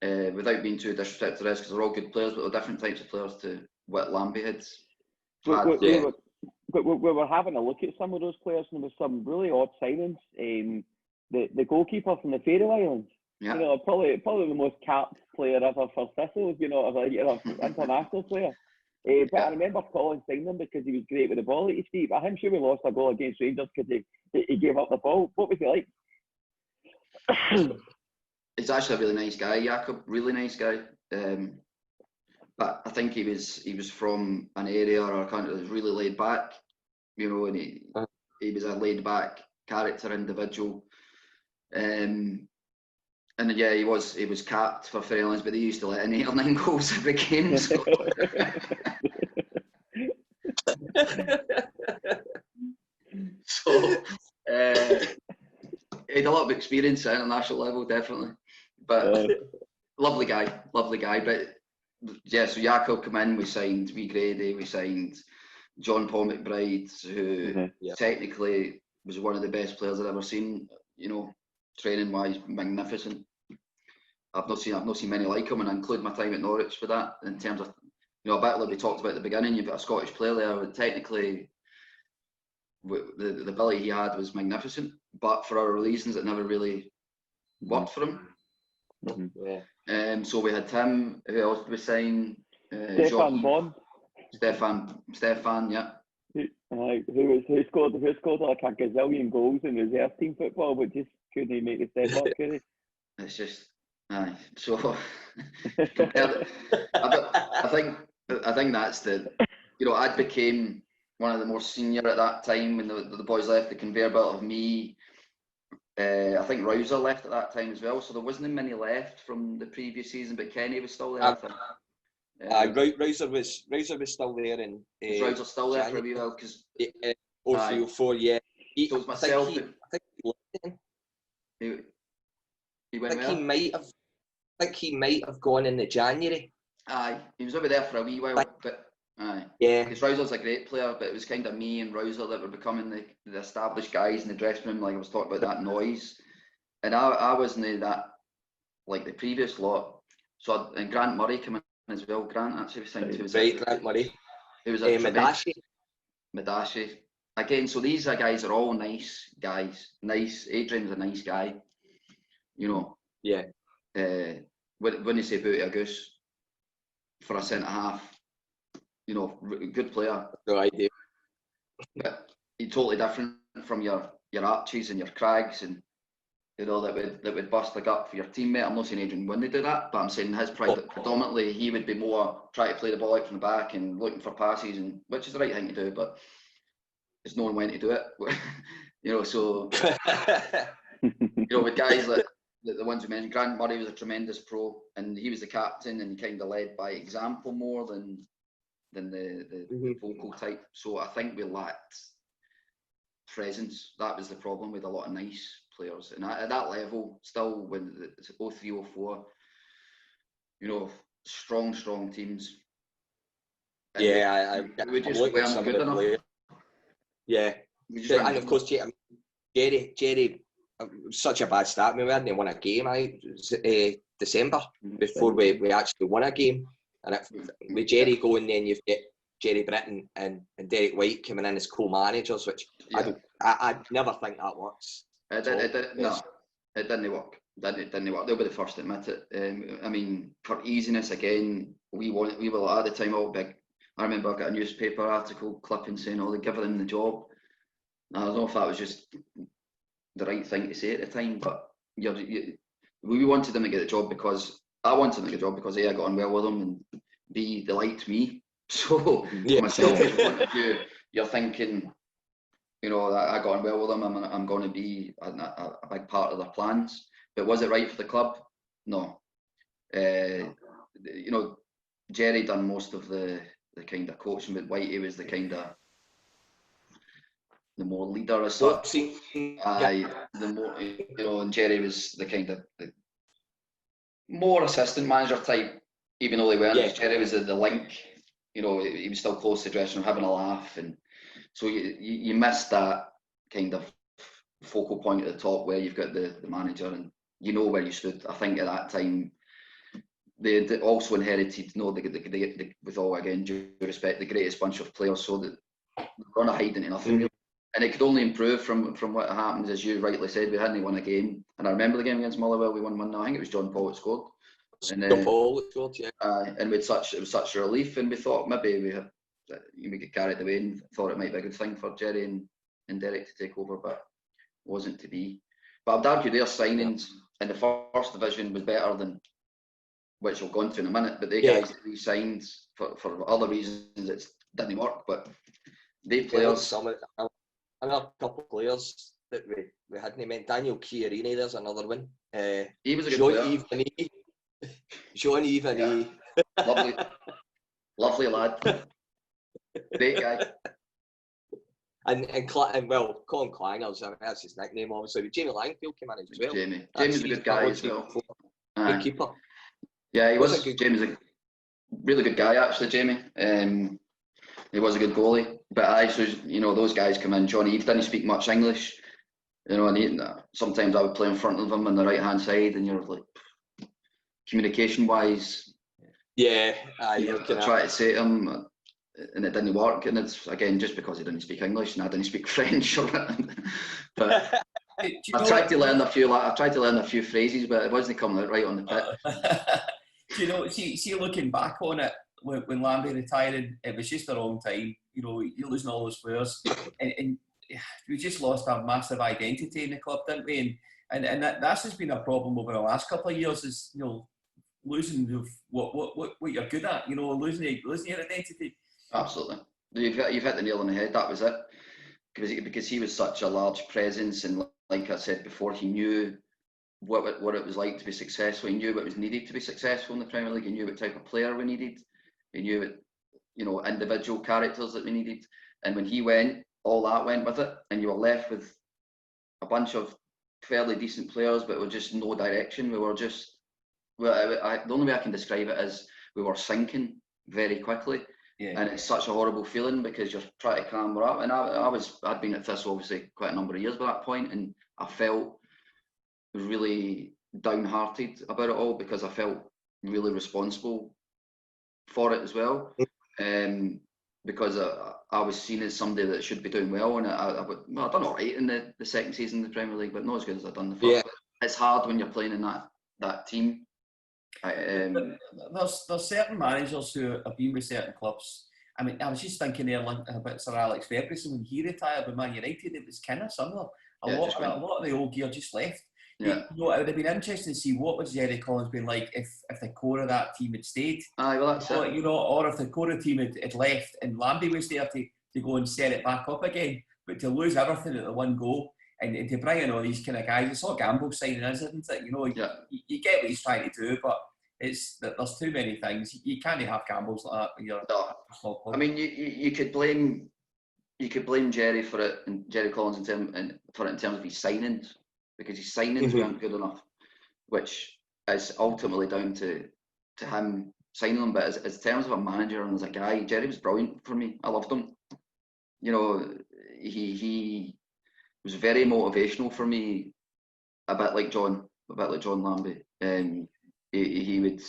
without being too disrespectful to the rest, because they're all good players, but they're different types of players to what Lambie had. We were having a look at some of those players, and there was some really odd signings. The goalkeeper from the Faroe Islands, you know, probably the most capped player ever for Thistle, you know, like an international player. But I remember Colin signing him because he was great with the ball at his feet. But I'm sure we lost a goal against Rangers because he gave up the ball. What was he like? He's actually a really nice guy, Jakob. Really nice guy. But I think he was from an area or a country that was really laid back, you know, and he was a laid back character, individual. And yeah, he was capped for Faroe Islands, but they used to let in 8 or 9 goals every game. So. He had a lot of experience at international level, definitely. But lovely guy. But yeah, so Jakob came in, we signed Wee Grady, we signed John Paul McBride, who technically was one of the best players I've ever seen, you know, training wise, magnificent. I've not seen many like him, and I include my time at Norwich for that, in terms of, you know, a bit like we talked about at the beginning, you've got a Scottish player there, but technically the ability he had was magnificent, but for other reasons it never really worked for him. So we had him. Who else did we sign? Stefan Bond. Stefan, yeah. Who scored like a gazillion goals in reserve team football, but just couldn't make the step up, could he? It's just, so I think that's the, you know, I became one of the more senior at that time when the boys left, the conveyor belt of me. I think Rouser left at that time as well, so there wasn't many left from the previous season, but Kenny was still there. I think. Rouser was still there, and was Rouser still there for a wee while? Because 03, 04, yeah. So it's myself. I think he went. I think he might have gone in the January. Aye, he was over there for a wee while, but yeah. Because Rouser's a great player, but it was kind of me and Rouser that were becoming the established guys in the dressing room. Like I was talking about that noise, and I wasn't that like the previous lot. So and Grant Murray came in as well. Grant actually was signed to Grant Murray. He was a Madashi. Again, so these guys are all nice guys. Nice. Adrian's a nice guy. You know. Yeah. When you say booty a goose for a centre half, good player. No idea. But he's totally different from your Archies and your Craigs and that would bust a gut for your teammate. I'm not saying Adrian wouldn't do that, but I'm saying his predominantly he would be more try to play the ball out from the back and looking for passes, and which is the right thing to do, but it's knowing when to do it. So with guys like the ones we mentioned, Grant Murray was a tremendous pro, and he was the captain, and he kind of led by example more than the vocal type. So I think we lacked presence. That was the problem with a lot of nice players, and at that level, still when it's 03, 04, strong teams. And we just weren't good enough. Yeah, and of course, Jerry, such a bad start. I mean, we hadn't won a game. December before we actually won a game, and with Jerry going, then you've got Jerry Britton and Derek White coming in as co-managers, which I never think that works. It didn't work. It didn't work. They'll be the first to admit it. I mean, for easiness again, we were at the time all big. I remember I got a newspaper article clipping saying, "Oh, they're giving him the job." I don't know if that was just the right thing to say at the time, but we wanted them to get the job because I wanted them to get the job because A, I got on well with them, and B, they liked me. So from a selfish point of view, you're thinking, I got on well with them. I'm going to be a big part of their plans. But was it right for the club? No. Jerry done most of the kind of coaching, but Whitey was the kind of the more leader as such. The more and Jerry was the kind of the more assistant manager type, even though they weren't. Yeah. Jerry was the link. He was still close to the dressing room, having a laugh, and so you missed that kind of focal point at the top where you've got the manager and where you stood. I think at that time they also inherited, with all again due respect, the greatest bunch of players, so that they're going to hide into nothing really. And it could only improve from what happened, as you rightly said. We hadn't won a game, and I remember the game against Motherwell. We won 1-0. I think it was John Paul that scored. John Paul scored, yeah. And it was such a relief, and we thought maybe we get carried away and thought it might be a good thing for Jerry and Derek to take over, but it wasn't to be. But I'd argue their signings in the first division was better than, which we'll go into in a minute, but the guys that we signed for other reasons it didn't work, but they players. Another couple of players that we hadn't meant. Daniel Chiarini, there's another one. He was a good player. Johnny Ivany. Lovely lad. Great guy. And Colin Clangers, that's his nickname obviously. But Jamie Langfield came in as well. Jamie's a good guy as well. Good keeper. Yeah, he was. Jamie's a really good guy actually, Jamie. He was a good goalie. But those guys come in. Johnny Eve didn't speak much English. And sometimes I would play in front of him on the right hand side, and you're like, communication wise. Yeah, I try to say to him, and it didn't work. And it's again just because he didn't speak English and I didn't speak French. But I tried to learn a few phrases, but it wasn't coming out right on the pitch. See, looking back on it, when Lambie retired, it was just the wrong time. You're losing all those players, and we just lost our massive identity in the club, didn't we? And that's just been a problem over the last couple of years. Is losing what you're good at. Losing your identity. Absolutely, you've hit the nail on the head. That was it, because he was such a large presence, and like I said before, he knew what it was like to be successful. He knew what was needed to be successful in the Premier League. He knew what type of player we needed. He knew what, individual characters that we needed. And when he went, all that went with it, and you were left with a bunch of fairly decent players, but with just no direction. We were just, the only way I can describe it is we were sinking very quickly. Yeah. And it's such a horrible feeling because you're trying to clamber up. And I'd been at Thistle obviously quite a number of years by that point, and I felt really downhearted about it all because I felt really responsible for it as well. Because I was seen as somebody that should be doing well, and I've done all right in the second season of the Premier League, but not as good as I've done the first. Yeah. It's hard when you're playing in that team. There's certain managers who have been with certain clubs, I mean, I was just thinking there about Sir Alex Ferguson when he retired with Man United. It was kind of similar. A lot of the old gear just left. Yeah. You know, it would have been interesting to see what would Jerry Collins been like if the core of that team had stayed. Aye, well, that's it. You know, or if the core of the team had left and Lambie was there to go and set it back up again. But to lose everything at the one go and to bring in all these kind of guys, it's all gamble signing, isn't it? You know, you get what he's trying to do, but there's too many things. You can't have gambles like that when you're I mean, you could blame Jerry for it, and Jerry Collins in terms of his signings, because his signings weren't good enough, which is ultimately down to him signing them. But as terms of a manager and as a guy, Jerry was brilliant for me. I loved him. You know, he was very motivational for me, a bit like John Lambie. He would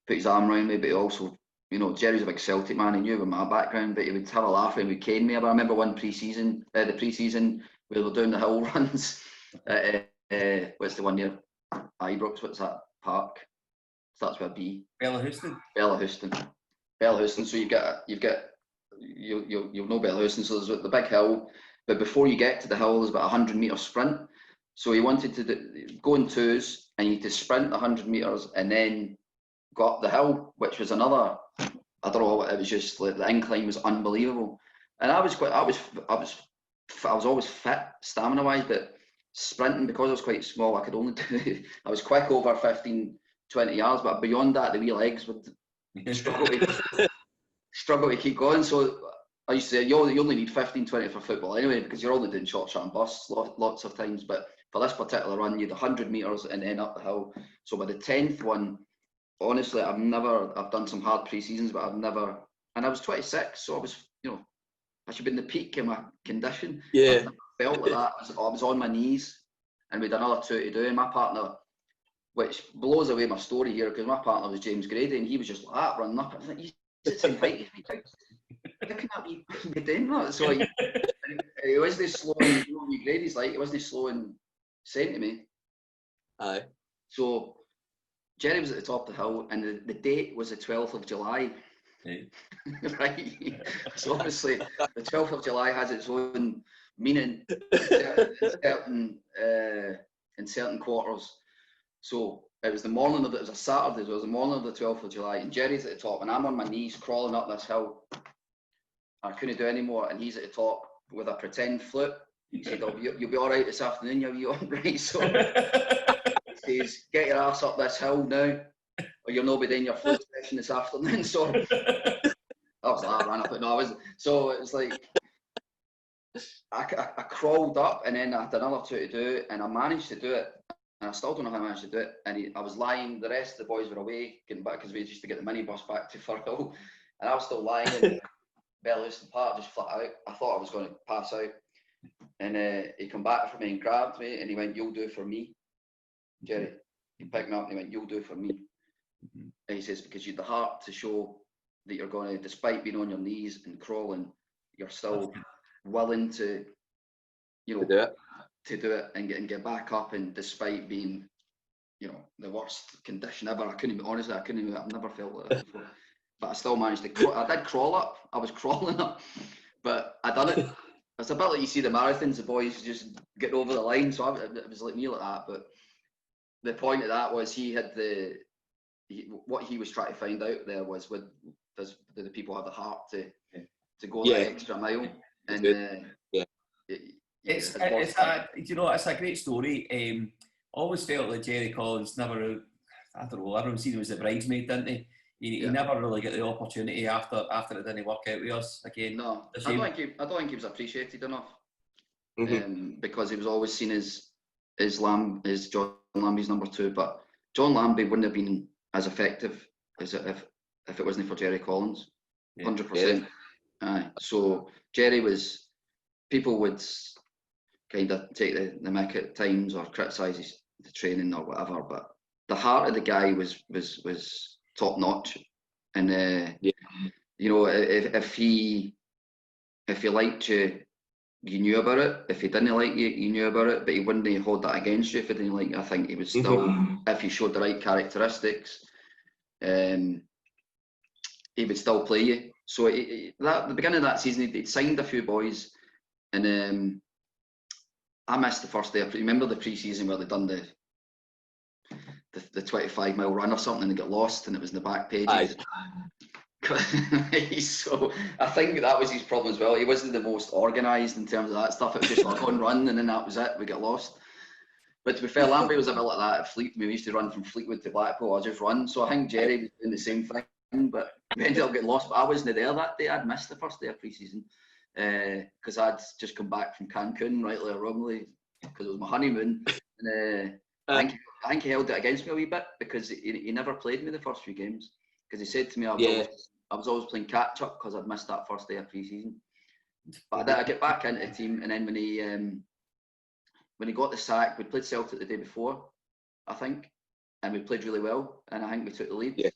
put his arm around me, but he also, you know, Jerry's a big Celtic man. He knew about my background, but he would have a laugh and he would cane me. But I remember one pre-season, we were doing the hill runs. What's the one near Ibrox? What's that park? Starts with a B. Bella Houston. So you'll know Bella Houston. So there's the big hill, but before you get to the hill, there's about a 100-metre sprint. So he wanted to go in twos, and you had to sprint 100 metres and then go up the hill, which was another. I don't know. It was just like the incline was unbelievable, and I was always fit stamina-wise, but sprinting, because I was quite small, I could only do. I was quick over 15, 20 yards, but beyond that, the wee legs would struggle to keep going. So I used to say, you only need 15, 20 for football anyway, because you're only doing short bursts lots of times. But for this particular run, you had 100 metres and then up the hill. So by the 10th one, honestly, I've done some hard pre-seasons, but I've never, and I was 26, so I was, you know, I should be in the peak of my condition. Yeah. I felt like that. I was on my knees, and we had another 2 to do. And my partner, which blows away my story here, because my partner was James Grady, and he was just like that, running up. I was like, he's just invited me down. How can that be doing that? So he wasn't slow, you know, Grady's like, he wasn't slow in saying to me. Aye. So Jerry was at the top of the hill, and the date was the 12th of July. Hey. Right? So obviously, the 12th of July has its own meaning in certain quarters. So it was it was a Saturday, so it was the morning of the 12th of July, and Jerry's at the top, and I'm on my knees crawling up this hill. I couldn't do any more, and he's at the top with a pretend flute. He said, "Oh, you'll be all right this afternoon, you'll be all right." So he says, "Get your ass up this hill now, or you'll not be doing your flute session this afternoon." So I was like, I ran up, but no, I wasn't. So it was like I crawled up, and then I had another 2 to do, and I managed to do it. And I still don't know how I managed to do it. And I was lying. The rest of the boys were away, getting back, because we used to get the minibus back to Firhill, and I was still lying in Bella Houston Park, just flat out. I thought I was going to pass out, and he come back for me and grabbed me, and he went, "You'll do for me, Jerry." He picked me up and he went, "You'll do for me." And he says, "Because you've the heart to show that you're going to, despite being on your knees and crawling, you're still willing to, you know, to do it and get back up, and despite being, you know, the worst condition ever." I've never felt like that before. But I still managed to I did crawl up. I was crawling up, but I done it. It's a bit like you see the marathons, the boys just get over the line. So it was like me like that. But the point of that was what he was trying to find out there was, do the people have the heart to go that extra mile? And it's a great story. Always felt like Jerry Collins never, I don't know, everyone seen him as a bridesmaid, didn't he? He never really got the opportunity after it didn't work out with us again. No, I don't think he was appreciated enough. Because he was always seen as John Lambie's number 2. But John Lambie wouldn't have been as effective as if it wasn't for Jerry Collins. 100%. So Jerry was, people would kind of take the mick at times or criticise the training or whatever, but the heart of the guy was top notch. And you know, if he liked you, you knew about it. If he didn't like you, you knew about it. But he wouldn't hold that against you if he didn't like you. I think he would still, if he showed the right characteristics, he would still play you. So the beginning of that season, he'd signed a few boys, and I missed the first day. Remember the pre-season where they'd done the 25-mile run or something, and they got lost, and it was in the back pages. So I think that was his problem as well. He wasn't the most organised in terms of that stuff. It was just like go and run, and then that was it. We get lost. But to be fair, Lambie was a bit like that at Fleet. We used to run from Fleetwood to Blackpool. I just run. So I think Jerry was doing the same thing, but we ended up getting lost. But I wasn't there that day. I'd missed the first day of pre-season because I'd just come back from Cancun, rightly or wrongly, because it was my honeymoon. And I think he held it against me a wee bit because he never played me the first few games. Because he said to me, I was always playing catch-up because I'd missed that first day of pre-season. But I get back into the team, and then when he got the sack, we played Celtic the day before, I think, and we played really well, and I think we took the lead.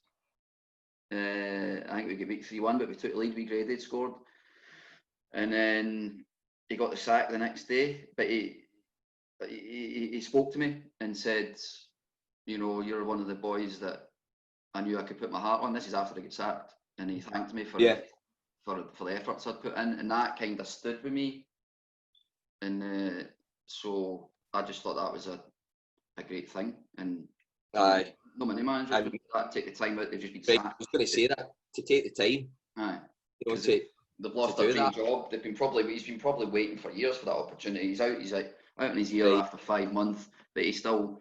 I think we got beat 3-1, but we took the lead. We graded, scored, and then he got the sack the next day. But he spoke to me and said, you know, you're one of the boys that I knew I could put my heart on. This is after I get sacked, and he thanked me for the efforts I'd put in, and that kind of stood with me. And so I just thought that was a great thing. And no many managers would take the time out. They've just been sacked. I was going to say that, to take the time. You know, they've lost their dream job. He's been probably waiting for years for that opportunity. He's out in his ear after 5 months, but he still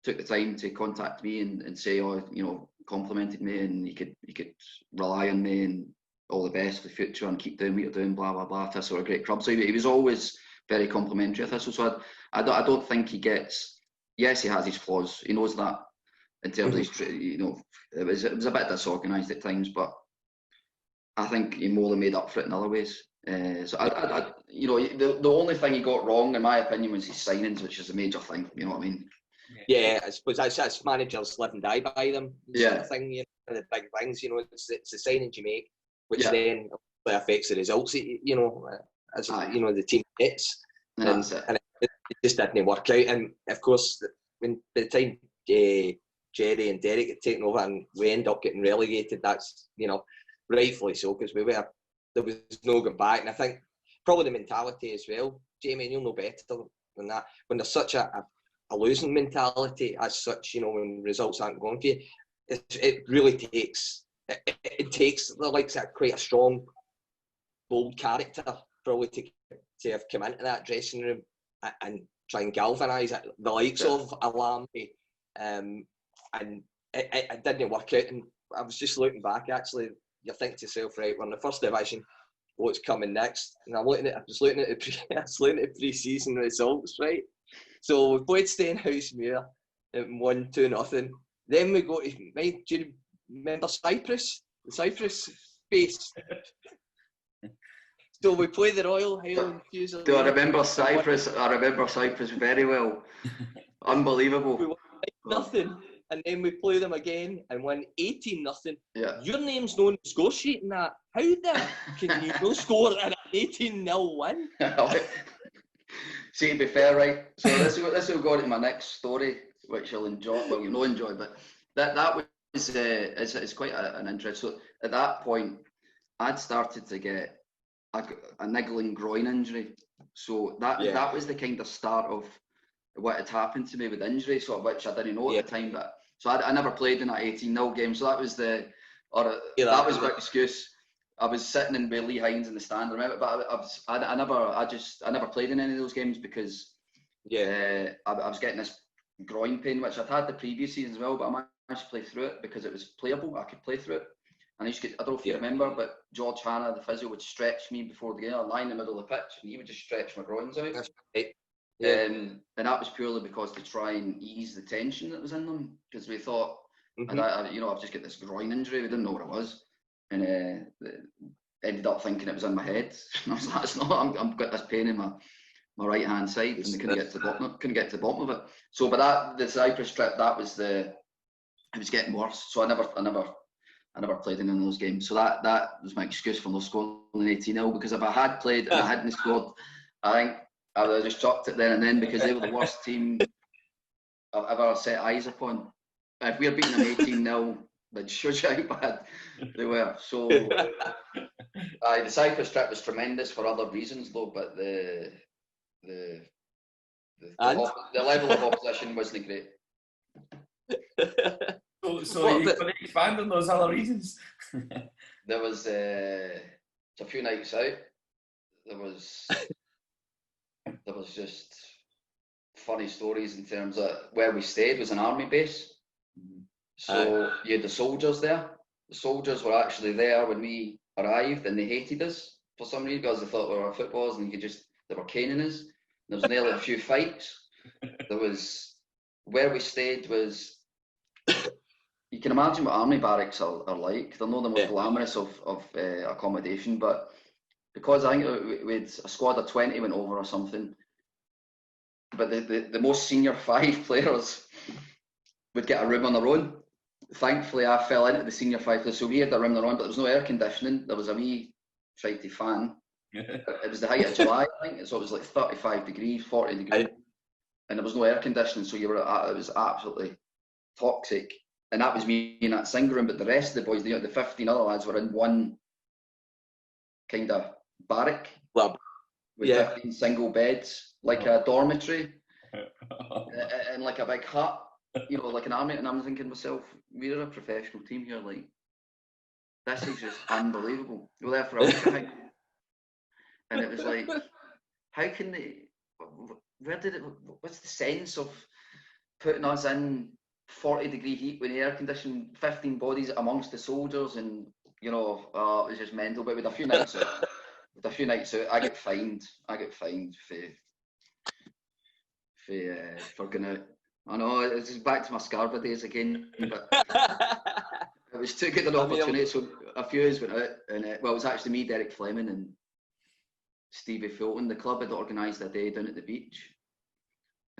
took the time to contact me and say, oh, you know, complimented me, and he could rely on me, and all the best for the future, and keep doing what you're doing, blah blah blah. Thistle are a great club. So he was always very complimentary of Thistle. So I don't think he gets. Yes, he has his flaws. He knows that in terms of his, you know, it was a bit disorganised at times, but I think he more than made up for it in other ways. So I you know, the only thing he got wrong, in my opinion, was his signings, which is a major thing. You know what I mean? Yeah, I suppose that's managers live and die by them. Yeah. Sort of thing, you know, the big things, you know, it's the signings you make, which then affects the results, you know, as you know, the team gets. And it just didn't work out. And of course, when by the time Jerry and Derek had taken over and we end up getting relegated, that's, you know, rightfully so, because there was no going back. And I think probably the mentality as well, Jamie, and you'll know better than that, when there's such a losing mentality as such, you know, when results aren't going for you, it really takes the likes of quite a strong, bold character probably to have come into that dressing room and try and galvanise the likes of a Lambie, and it didn't work out. And I was just looking back, actually, you think to yourself, right, we're in the first division, what's coming next? And I was looking at the pre-season results, right? So we played Stenhousemuir and won 2-0. Then we go to, right, do you remember Cyprus? The Cyprus base. So we play the Royal Highland Fusiliers. Do I remember Cyprus? I remember Cyprus very well. Unbelievable. We won 9-0, and then we play them again and win 18-0. Yeah. Your name's no negotiating that. How can you no score an 18-0 win? See, to be fair, right, so this will go into my next story, which you'll enjoy, well, you'll not enjoy, but that was, it's quite an interest. So at that point, I'd started to get a niggling groin injury. So that was the kind of start of what had happened to me with injury, sort of, which I didn't know at the time. But so I never played in that 18-0 game, so that was that was my excuse. I was sitting in with Lee Hines in the stand, remember? But I never played in any of those games because I was getting this groin pain, which I'd had the previous season as well. But I managed to play through it because it was playable. I could play through it, and I don't know if you remember, but George Hanna, the physio, would stretch me before the game. I'd lie in the middle of the pitch, and he would just stretch my groins out. That's right. And that was purely because to try and ease the tension that was in them, because we thought, I've just got this groin injury. We didn't know what it was. And ended up thinking it was in my head. And I was like, it's not. I've got this pain in my right hand side, and they couldn't get to the bottom of it. So, but the Cyprus trip, it was getting worse. So I never played in any of those games. So that was my excuse for not scoring 18-0, because if I had played and I hadn't scored, I think I would have just chucked it then and then, because they were the worst team I've ever set eyes upon. If we're beating them 18-0. But shows you how bad they were. So, the Cyprus trip was tremendous for other reasons, though. But the level of opposition wasn't great. So you can expand on those other reasons. There was a few nights out. There was just funny stories in terms of where we stayed was an army base. So you had the soldiers there. The soldiers were actually there when we arrived, and they hated us for some reason because they thought we were footballers and they were caning us. There was nearly a few fights. There was where we stayed was. You can imagine what army barracks are like. They're not the most glamorous of accommodation, but because I think we had a squad of 20 went over or something, but the most senior 5 players would get a room on their own. Thankfully, I fell into the senior 5 players, so we had a room on our own, but there was no air conditioning. There was a wee shitey fan. It was the height of July, I think, so it was like 35 degrees, 40 degrees, and there was no air conditioning, so it was absolutely toxic. And that was me in that single room, but the rest of the boys, the 15 other lads, were in one kind of barrack with 15 single beds, like a dormitory, and like a big hut, like an army. And I'm thinking to myself, we're a professional team here, like, this is just unbelievable. We were there for a week, I think. And it was like, how can they, what's the sense of putting us in 40-degree heat with air conditioned, 15 bodies amongst the soldiers, and it was just mental. But with a few nights out, I get fined for going out. I know it's just back to my Scarborough days again, but it was too good an opportunity. So a few of us went out, and it was actually me, Derek Fleming, and Stevie Fulton. The club had organised a day down at the beach.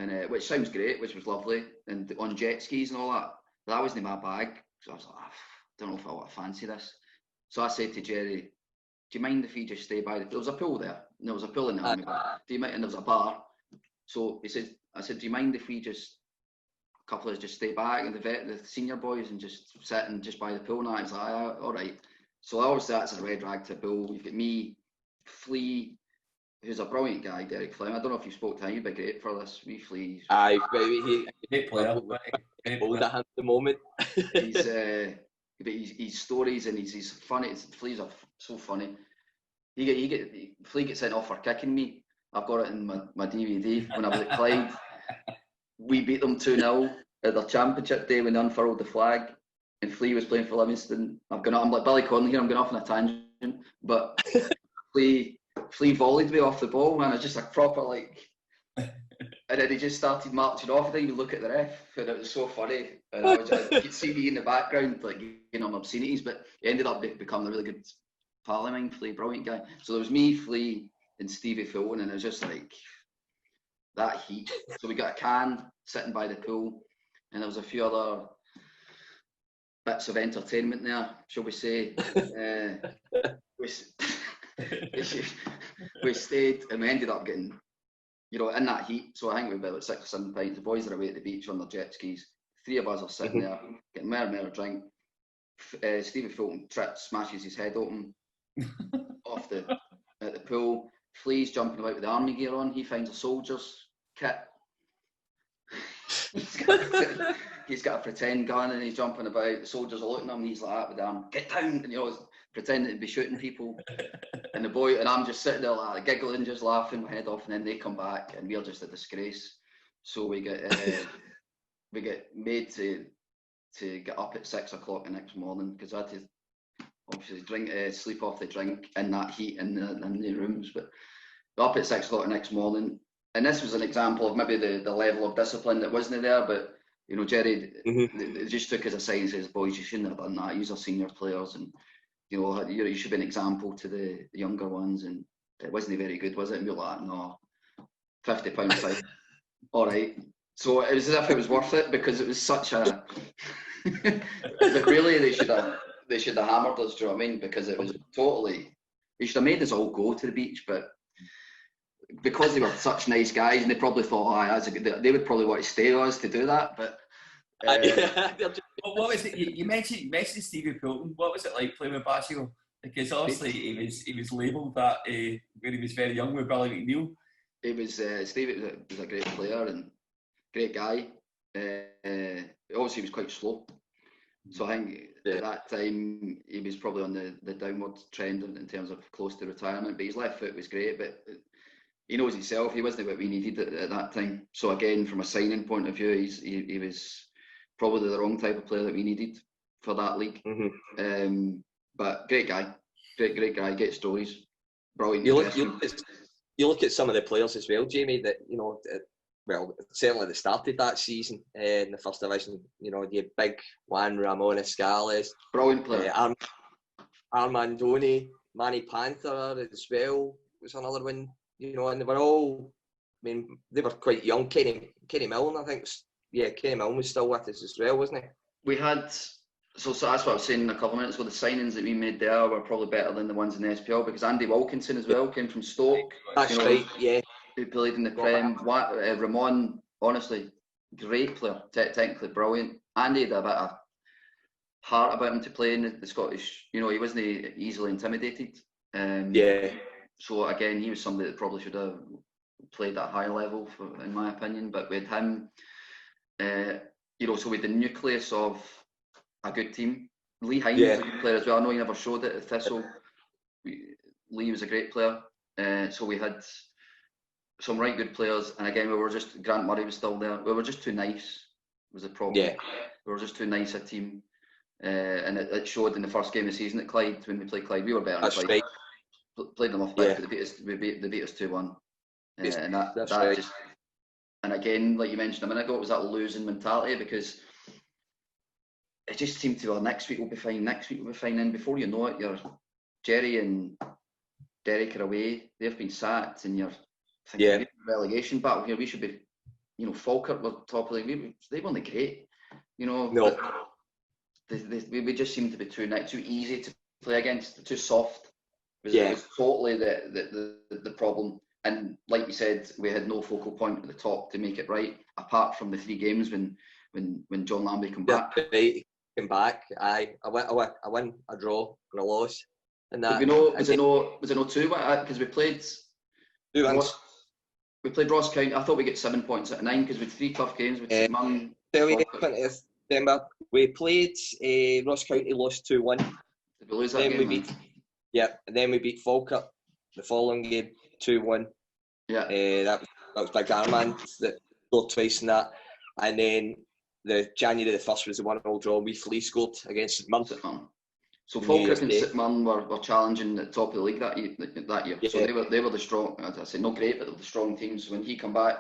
And which sounds great, which was lovely, and on jet skis and all that. But that wasn't in my bag, so I was like, I don't know if I want to fancy this. So I said to Jerry, "Do you mind if you just stay by there was a pool there, and there was a pool in the army bar. Do you mind?" And there was a bar. So I said, "Do you mind if we just a couple of us just stay back and the senior boys and just sit and just by the pool?" And I was like, "All right." So obviously that's a red rag to pool. You've got me, Flea, who's a brilliant guy, Derek Fleming. I don't know if you spoke to him, he'd be great for this. Wee Flea. Aye, maybe great player. Old at the moment. His stories and he's funny. Flea's are so funny. Flea gets sent off for kicking me. I've got it in my DVD when I was at Clyde. We beat them 2-0 at their championship day when they unfurled the flag, and Flea was playing for Livingston. I'm like Billy Connolly here. I'm going off on a tangent, but Flea volleyed me off the ball, man. It's just a proper and then he just started marching off. I didn't even look at the ref, and it was so funny. And you could see me in the background, obscenities, but he ended up becoming a really good pal of mine, Flea, brilliant guy. So there was me, Flea, and Stevie Fulton, and it was just like that heat. So we got a can sitting by the pool, and there was a few other bits of entertainment there, shall we say. We stayed, and we ended up getting, in that heat. So I think we were about 6 or 7 pints. The boys are away at the beach on their jet skis. 3 of us are sitting there getting more and more drink. Stevie Fulton smashes his head open at the pool. Flea's jumping about with the army gear on. He finds a soldier's kit. He's got a pretend gun and he's jumping about. The soldiers are looking at him and he's like that with the arm, "Get down!" And pretending to be shooting people. And the boy, and I'm just sitting there like giggling, just laughing my head off, and then they come back and we're just a disgrace. So we get made to get up at 6 o'clock the next morning because I had to obviously sleep off the drink in that heat in the rooms. But up at 6 o'clock the next morning, and this was an example of maybe the level of discipline that wasn't there. But Jerry just took us aside and says, "Boys, you shouldn't have done that. You're senior players, and you should be an example to the younger ones." And it wasn't very good, was it? And we were like, "No, £50 fine." All right. So it was as if it was worth it because it was such a. But really, they should have hammered us. Do you know what I mean? Because it was totally. They should have made us all go to the beach, but because they were such nice guys, and they probably thought, that's a good. They would probably want to stay with us to do that, but What was it? You mentioned Stevie Poulton. What was it like playing with Basile? Because obviously he was labelled that when he was very young with Billy McNeil. He was Stevie was a great player and great guy. Obviously he was quite slow, so I think at that time he was probably on the downward trend in terms of close to retirement. But his left foot was great, but he knows himself. He wasn't what we needed at that time. So again, from a signing point of view, he was probably the wrong type of player that we needed for that league. But great guy, great guy, great stories, brilliant. You look at some of the players as well, Jamie, that, you know, well, certainly they started that season in the first division. You know, the big Juan Ramon Escales, brilliant player. Armandoni, Manny Panther as well was another one. You know, and they were all, I mean, they were quite young. Kenny Milne, I think, Kenny Milne was still with us as well, wasn't he? We had, so that's what I was saying in a couple of minutes ago, the signings that we made there were probably better than the ones in the SPL, because Andy Wilkinson as well came from Stoke. That's right, yeah. Who played in the Prem. Ramon, honestly, great player, technically brilliant. Andy had a bit of heart about him to play in the Scottish, you know, he wasn't easily intimidated. So again, he was somebody that probably should have played at a high level, in my opinion. But with him, you know, so with the nucleus of a good team. Lee Hines was a good player as well. I know he never showed it at Thistle. Lee was a great player. So we had some right good players. And again, Grant Murray was still there. We were just too nice, was the problem. Yeah. We were just too nice a team. And it showed in the first game of the season at Clyde, when we played Clyde. We were better than Clyde. Right. Played them off back, but they beat us 2-1. And that right. Just, and again, like you mentioned a minute ago, it was that losing mentality, because it just seemed to, next week will be fine, and before you know it, you're Jerry and Derek are away, they've been sacked, and you're thinking relegation battle here, we should be, you know, Falkirk were top of the league, they weren't great, you know. No. We just seemed to be too easy to play against, too soft. It was totally the problem. And like you said, we had no focal point at the top to make it right, apart from the 3 games when John Lambie came back. Came back. I win, a draw, and a loss. And that. But we know, was it no 2? Because we played 2 wins. We played Ross County. I thought we get 7 points out of 9 because we had 3 tough games with St Mirren. 20th December. We played Ross County, lost 2-1. Did we lose that game? And then we beat Falkirk the following game 2-1. Yeah. That was Big Armand that scored twice in that. And then the January the 1st was the 1-1 draw. We Flea scored against St Mirren. So Falkirk and St Mirren were challenging at the top of the league that year. Yeah. So they were the strong, as I say, not great, but they were the strong teams. When he come back,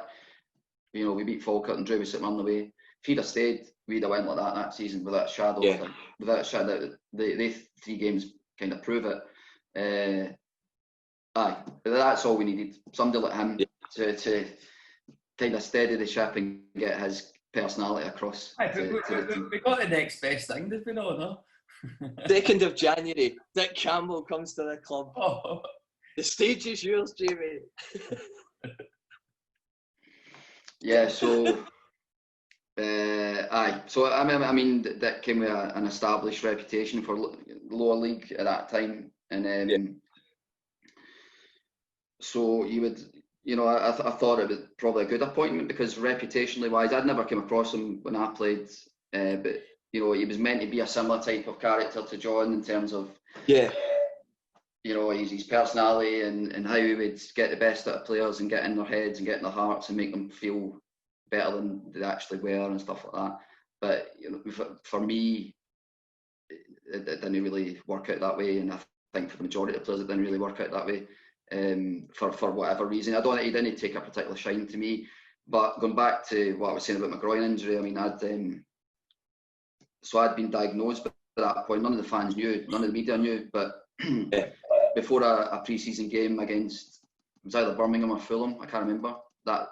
you know, we beat Falkirk and drew with St Mirren away. If he'd have stayed, we'd have went like that season without a shadow. Without a shadow. They 3 games kind of prove it. But that's all we needed. Somebody like him to kind of steady the ship and get his personality across. We got the next best thing, did we not? No? 2nd of January, Dick Campbell comes to the club. Oh. The stage is yours, Jamie. So So I mean that came with an established reputation for lower league at that time, and so you would, you know, I thought it was probably a good appointment because reputationally wise, I'd never come across him when I played, but you know, he was meant to be a similar type of character to John in terms of you know, his personality and how he would get the best out of players and get in their heads and get in their hearts and make them feel better than they actually were and stuff like that. But you know, for me, it didn't really work out that way, and I think for the majority of players, it didn't really work out that way. For whatever reason, he didn't take a particular shine to me. But going back to what I was saying about my groin injury, I mean, I'd been diagnosed, but at that point, none of the fans knew, none of the media knew. But before a pre-season game against, it was either Birmingham or Fulham, I can't remember that.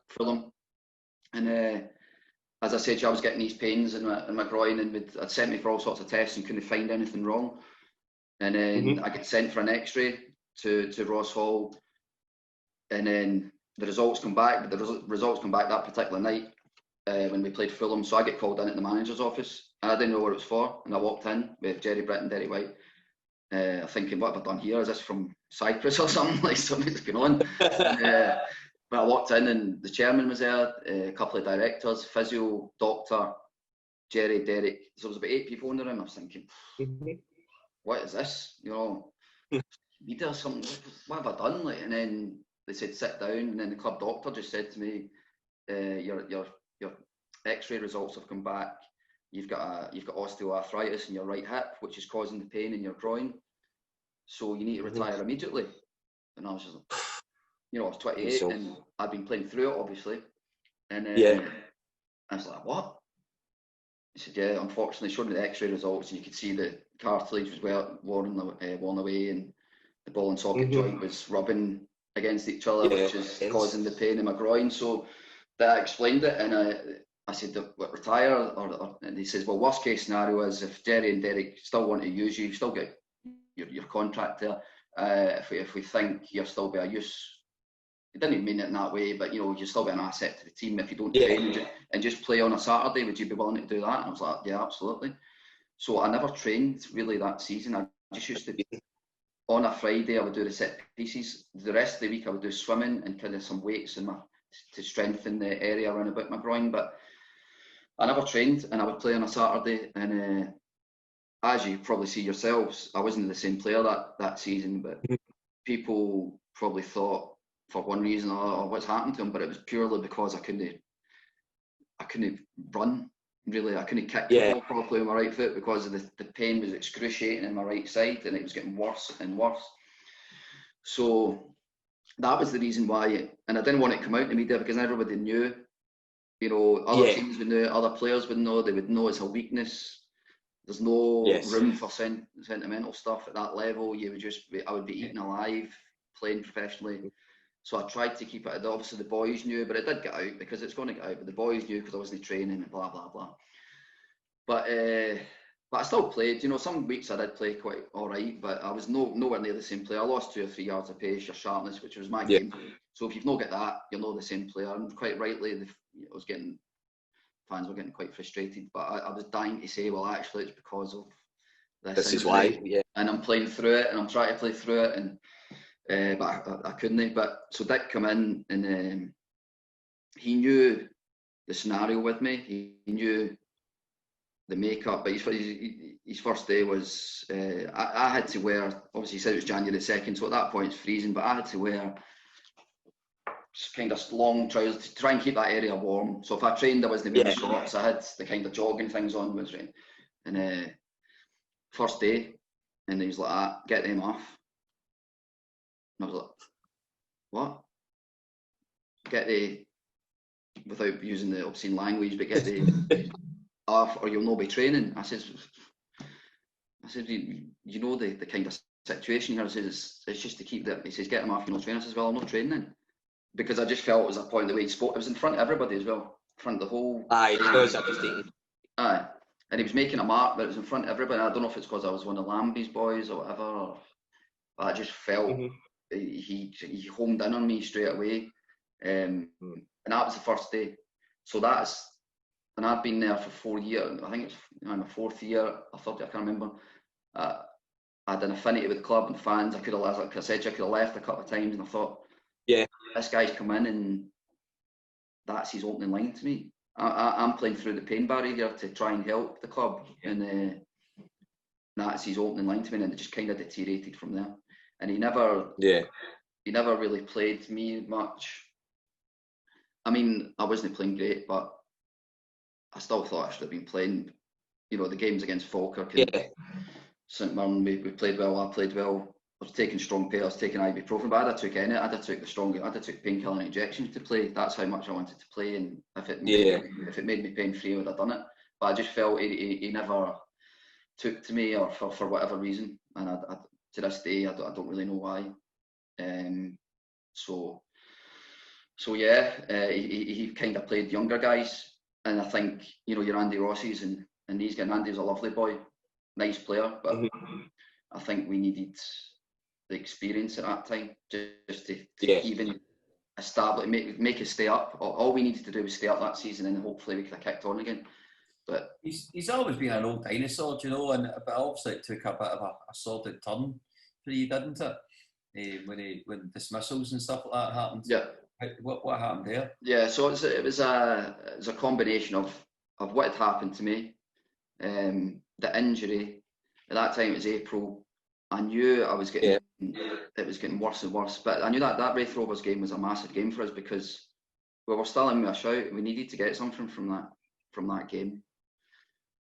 Fulham. And as I said, I was getting these pains in my groin, and I'd sent me for all sorts of tests and couldn't find anything wrong. And then I get sent for an X-ray to Ross Hall, and then the results come back. But the results come back that particular night, when we played Fulham. So I get called in at the manager's office. And I didn't know what it was for. And I walked in with Jerry Britt and Derek White, thinking, what have I done here? Is this from Cyprus or something? Like something's going on. But I walked in and the chairman was there, a couple of directors, physio, doctor, Jerry, Derek. So there was about 8 people in the room. I was thinking, what is this? You know, media or something. What have I done? Like, and then they said sit down, and then the club doctor just said to me, your X-ray results have come back. You've got osteoarthritis in your right hip, which is causing the pain in your groin. So you need to retire immediately. And I was just like, you know, I was 28 and I'd been playing through it, obviously. And I was like, what? He said, yeah, unfortunately, showing the X-ray results, and you could see the cartilage was worn away, and the ball and socket joint was rubbing against each other, which is causing the pain in my groin. So that explained it, and I said, what, retire? And he says, well, worst case scenario is if Jerry and Derek still want to use you, you still get your contract there. If we think you'll still be a use, he didn't even mean it in that way, but you know, you still be an asset to the team if you don't train and just play on a Saturday. Would you be willing to do that? And I was like, yeah, absolutely. So I never trained really that season. I just used to, on a Friday, I would do the set pieces. The rest of the week, I would do swimming and kind of some weights to strengthen the area around about my groin. But I never trained, and I would play on a Saturday. And as you probably see yourselves, I wasn't the same player that season, but people probably thought, for one reason or another, what's happened to him, but it was purely because I couldn't run, really. I couldn't kick the ball properly with my right foot because of the pain was excruciating in my right side, and it was getting worse and worse. So that was the reason why, and I didn't want it to come out in the media because everybody knew, you know, other teams would know, other players would know, they would know it's a weakness. There's no room for sentimental stuff at that level. I would be eaten alive playing professionally. So I tried to keep it. Obviously, the boys knew, but it did get out because it's going to get out. But the boys knew because I wasn't training and blah blah blah. But I still played. You know, some weeks I did play quite all right, but I was nowhere near the same player. I lost 2 or 3 yards of pace, your sharpness, which was my game. So if you've not got that, you're not the same player. And quite rightly, fans were getting quite frustrated. But I was dying to say, well, actually, it's because of this. This is why. And I'm playing through it, and I'm trying to play through it, and. But I couldn't. But so Dick come in, and he knew the scenario with me. He knew the makeup. But his first day was I had to wear. Obviously, he said it was January 2nd, so at that point it's freezing. But I had to wear kind of long trousers to try and keep that area warm. So if I trained, I wasn't wearing shorts. I had the kind of jogging things on. And first day, and he was like, "Get them off." And I was like, what? Without using the obscene language, but get the off or you'll not be training. I said, you know the kind of situation here. I said, it's just to keep that. He says, get them off, you're not training. I says, well, I'm not training then. Because I just felt it was a point the way he spoke. It was in front of everybody as well. In front of the whole... Aye, because I was thinking. Aye. And he was making a mark, but it was in front of everybody. I don't know if it's because I was one of Lambie's boys or whatever, but I just felt... He homed in on me straight away, and that was the first day. So and I've been there for 4 years. I think it's my 4th year or 3rd year, I can't remember. I had an affinity with the club and fans. Like I said, I could have left a couple of times, and I thought, this guy's come in, and that's his opening line to me. I'm playing through the pain barrier here to try and help the club, and that's his opening line to me, and it just kind of deteriorated from there. And he never really played me much. I mean, I wasn't playing great, but I still thought I should have been playing. You know, the games against Falkirk and St Mirren, we played well. I played well. I was taking strong pain. I was taking ibuprofen, but I'd have took painkiller injections to play. That's how much I wanted to play, and if it made me pain free, I would have done it. But I just felt he never took to me, or for whatever reason, and I to this day, I don't really know why. He kind of played younger guys, and I think, you know, your Andy Rossies and these guys. Andy was a lovely boy, nice player, but I think we needed the experience at that time just to even make us stay up. All we needed to do was stay up that season, and hopefully we could have kicked on again. But he's always been an old dinosaur, you know, but obviously it took a bit of a sordid turn for you, didn't it? When dismissals and stuff like that happened. Yeah. What happened there? Yeah, so it was a combination of what had happened to me, the injury. At that time it was April. I knew I was getting it was getting worse and worse, but I knew that Wraith Rovers game was a massive game for us because we were still in with a shout. We needed to get something from that game.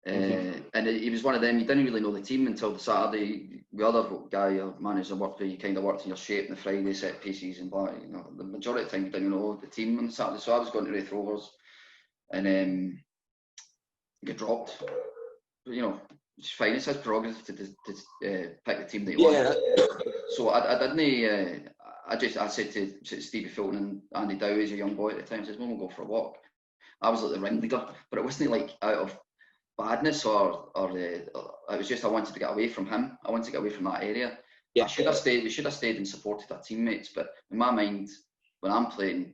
And he was one of them. You didn't really know the team until the Saturday. The other guy, your manager, worked with you, kind of worked in your shape in the Friday set pieces and blah. You know, the majority of the time you didn't know the team on the Saturday. So I was going to Wraith Rovers, and get dropped. But, you know, it's fine. It's his prerogative to pick the team that he wants. So I didn't. I said to Stevie Fulton and Andy Dowie, as a young boy at the time, I says, "Well, we'll go for a walk." I was like the ringleader, but it wasn't like out of badness or it was just I wanted to get away from him. I wanted to get away from that area. Yeah. We should have stayed and supported our teammates, but in my mind, when I'm playing,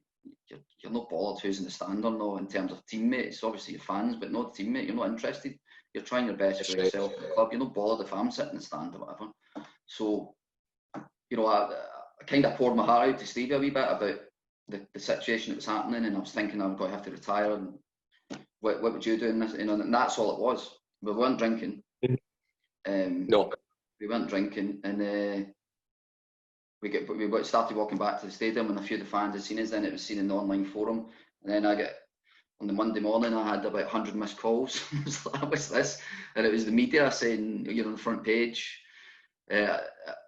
you're not bothered who's in the stand or no in terms of teammates. Obviously you're fans, but not the teammate. You're not interested. You're trying your best for yourself in the club. You're not bothered if I'm sitting in the stand or whatever. So, you know, I kind of poured my heart out to Stevie a wee bit about the situation that was happening, and I was thinking I was going to have to retire, and what would you do in this? You know, and that's all it was. We weren't drinking. No, we weren't drinking, and we started walking back to the stadium, and a few of the fans had seen us. Then it was seen in the online forum, and then on the Monday morning I had about 100 missed calls. What's this? And it was the media saying you're on the front page. I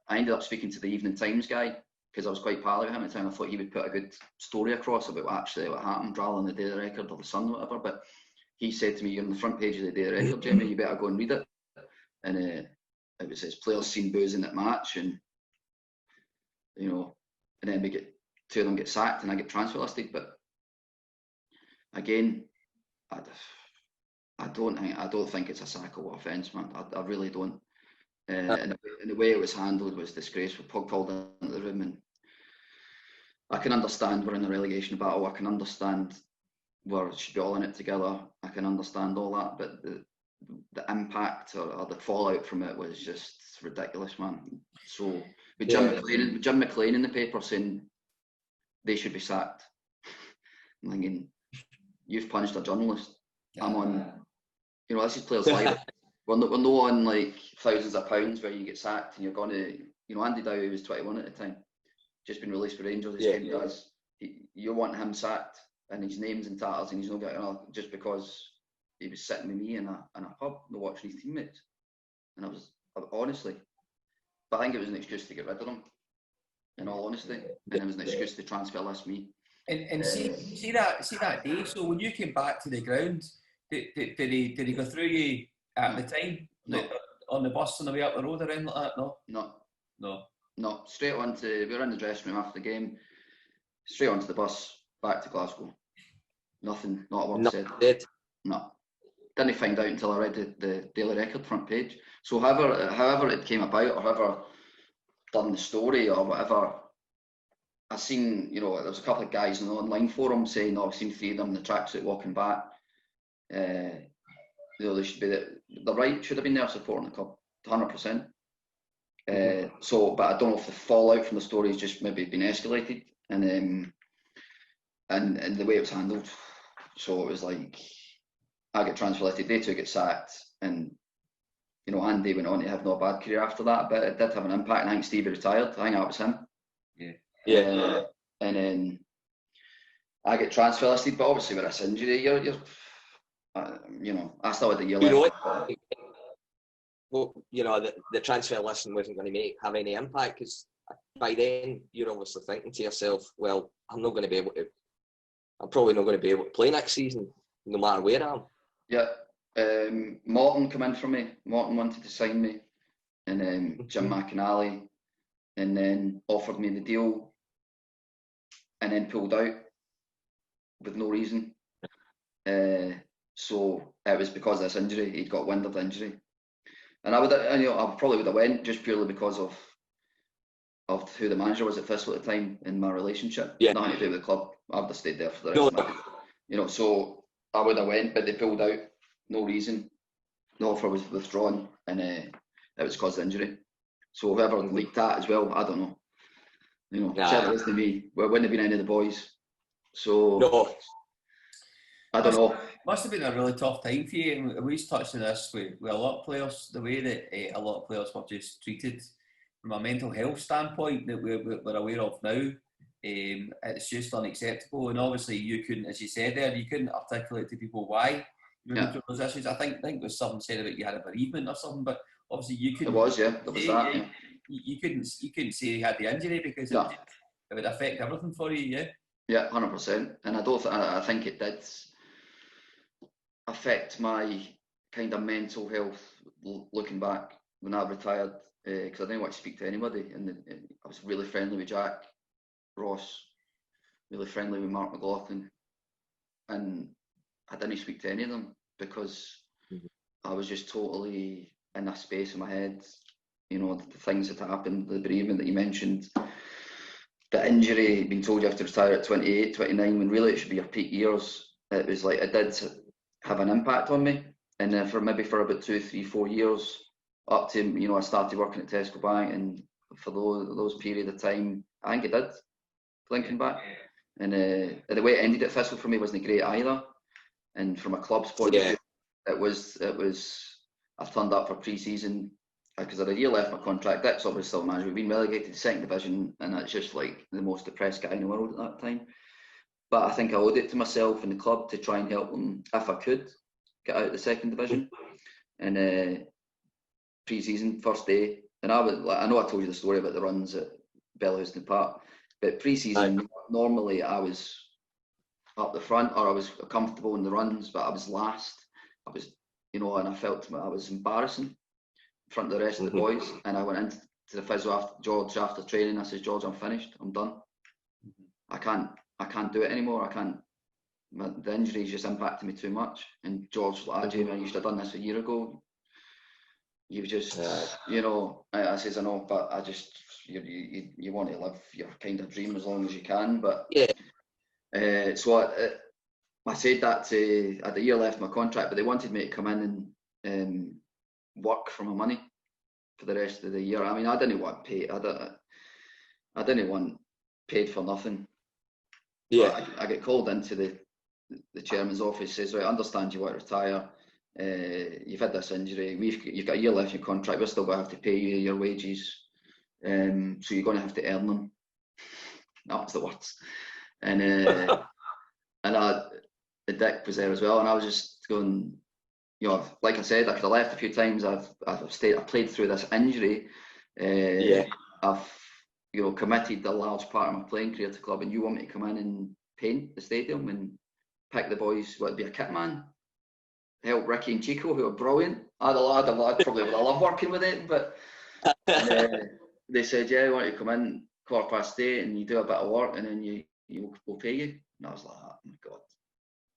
ended up speaking to the Evening Times guy, because I was quite pal with him at the time. I thought he would put a good story across about what happened, rather than the Daily Record or the Sun or whatever. But he said to me, "You're on the front page of the Daily Record, Jamie, you better go and read it." And it was his players seen boozing at match, and you know, and then two of them get sacked and I get transfer listed. But again, I don't think it's a sackable offence, man. I really don't. And the way it was handled was disgraceful. Pug called into the room, and I can understand we're in a relegation battle. I can understand we should be all in it together. I can understand all that, but the impact or the fallout from it was just ridiculous, man. So with Jim McLean in the paper saying they should be sacked, I'm thinking, you've punched a journalist. I'm on, you know, this is players' life. We're not on like thousands of pounds where you get sacked and you're going to, you know, Andy Dowie was 21 at the time, just been released for Rangers. You want him sacked, and his name's in tatters, and he's not getting just because he was sitting with me in a pub, watching his teammates. And I was honestly, but I think it was an excuse to get rid of him, in all honesty, and it was an excuse to transfer list me. And see that day. So when you came back to the ground, did he go through you at the time? No. On the bus on the way up the road around like that? No. Straight we were in the dressing room after the game. Straight onto the bus back to Glasgow. Nothing. Not a word said. No. Didn't find out until I read the Daily Record front page. So however it came about, or however done the story or whatever, I seen, you know, there was a couple of guys in the online forum saying, I've seen three of them in the tracksuit walking back. You know, they should be the right should have been there supporting the club, 100%. So, but I don't know if the fallout from the story has just maybe been escalated, and the way it was handled. So it was like, I get transfer listed, they two get sacked, and you know, Andy went on to have no bad career after that, but it did have an impact. And I think Stevie retired. I think that was him. Yeah. And then I get transfer listed, but obviously with this injury, you're you know, I still had a year left. Well, you know, the transfer list wasn't going to have any impact, because by then you're obviously thinking to yourself, well, I'm probably not going to be able to play next season, no matter where I am. Yeah. Morton came in for me. Morton wanted to sign me, and Jim McInally, and then offered me the deal, and then pulled out with no reason. So it was because of this injury. He'd got wind of the injury, and I probably would have went just purely because of of who the manager was at Thistle at the time in my relationship. Yeah. Nothing to do with the club. I would have stayed there for the rest of my life. You know, so I would have went, but they pulled out. No reason. The offer was withdrawn, and it was caused of injury. So whoever leaked that as well, I don't know. You know, certainly wasn't me. Well, it wouldn't have been any of the boys. So no. I don't know. Must have been a really tough time for you. And we touched on this with a lot of players, the way that a lot of players were just treated from a mental health standpoint that we're aware of now. It's just unacceptable. And obviously you couldn't, as you said there, you couldn't articulate to people why you were through those issues. I think there was something said about you had a bereavement or something, but obviously you couldn't. It was, yeah. There was that, yeah. You couldn't say you had the injury because it would affect everything for you, yeah? Yeah, 100%. And I think it did affect my kind of mental health looking back when I retired, because I didn't want to speak to anybody. And I was really friendly with Jack, Ross, really friendly with Mark McLaughlin. And I didn't speak to any of them because I was just totally in a space in my head. You know, the things that happened, the bereavement that you mentioned, the injury, being told you have to retire at 28, 29, when really it should be your peak years. It was like, it did have an impact on me. And for about 2, 3, 4 years, up to, you know, I started working at Tesco Bank, and for those period of time, I think it did, blinking back. And the way it ended at Thistle for me wasn't great either. And from a club's point of view, it was, I turned up for pre-season, because I had a year left my contract. Dick's obviously still manager. We've been relegated to second division, and it's just like the most depressed guy in the world at that time. But I think I owed it to myself and the club to try and help them, if I could, get out of the second division. And pre-season, first day, and I know I told you the story about the runs at Bellhouston Park, but pre-season, normally I was up the front, or I was comfortable in the runs, but I was last. I was, you know, and I felt I was embarrassing in front of the rest of the boys. And I went into the physio after training. I said, George, I'm finished. I'm done. I can't do it anymore. The injuries just impacted me too much. And George was like, Jamie, you should have done this a year ago. You've just, you know, I says, I know, but I just, you want to live your kind of dream as long as you can. But so I said that I had a year left my contract, but they wanted me to come in and work for my money for the rest of the year. I mean, I didn't want paid. I didn't want paid for nothing. Yeah, I get called into the chairman's office. Says, right, I understand you want to retire. You've had this injury. You've got a year left in your contract. We're still going to have to pay you your wages. So you're going to have to earn them. That was the words. And Dick was there as well, and I was just going, you know, like I said, I could have left a few times. I've played through this injury. I've, you know, committed a large part of my playing career to club, and you want me to come in and paint the stadium and pick the boys, what would be a kit man, help Ricky and Chico, who are brilliant. I probably would have loved working with it, but they said, yeah, we want you to come in 8:15 and you do a bit of work, and then we'll pay you. And I was like, oh my God.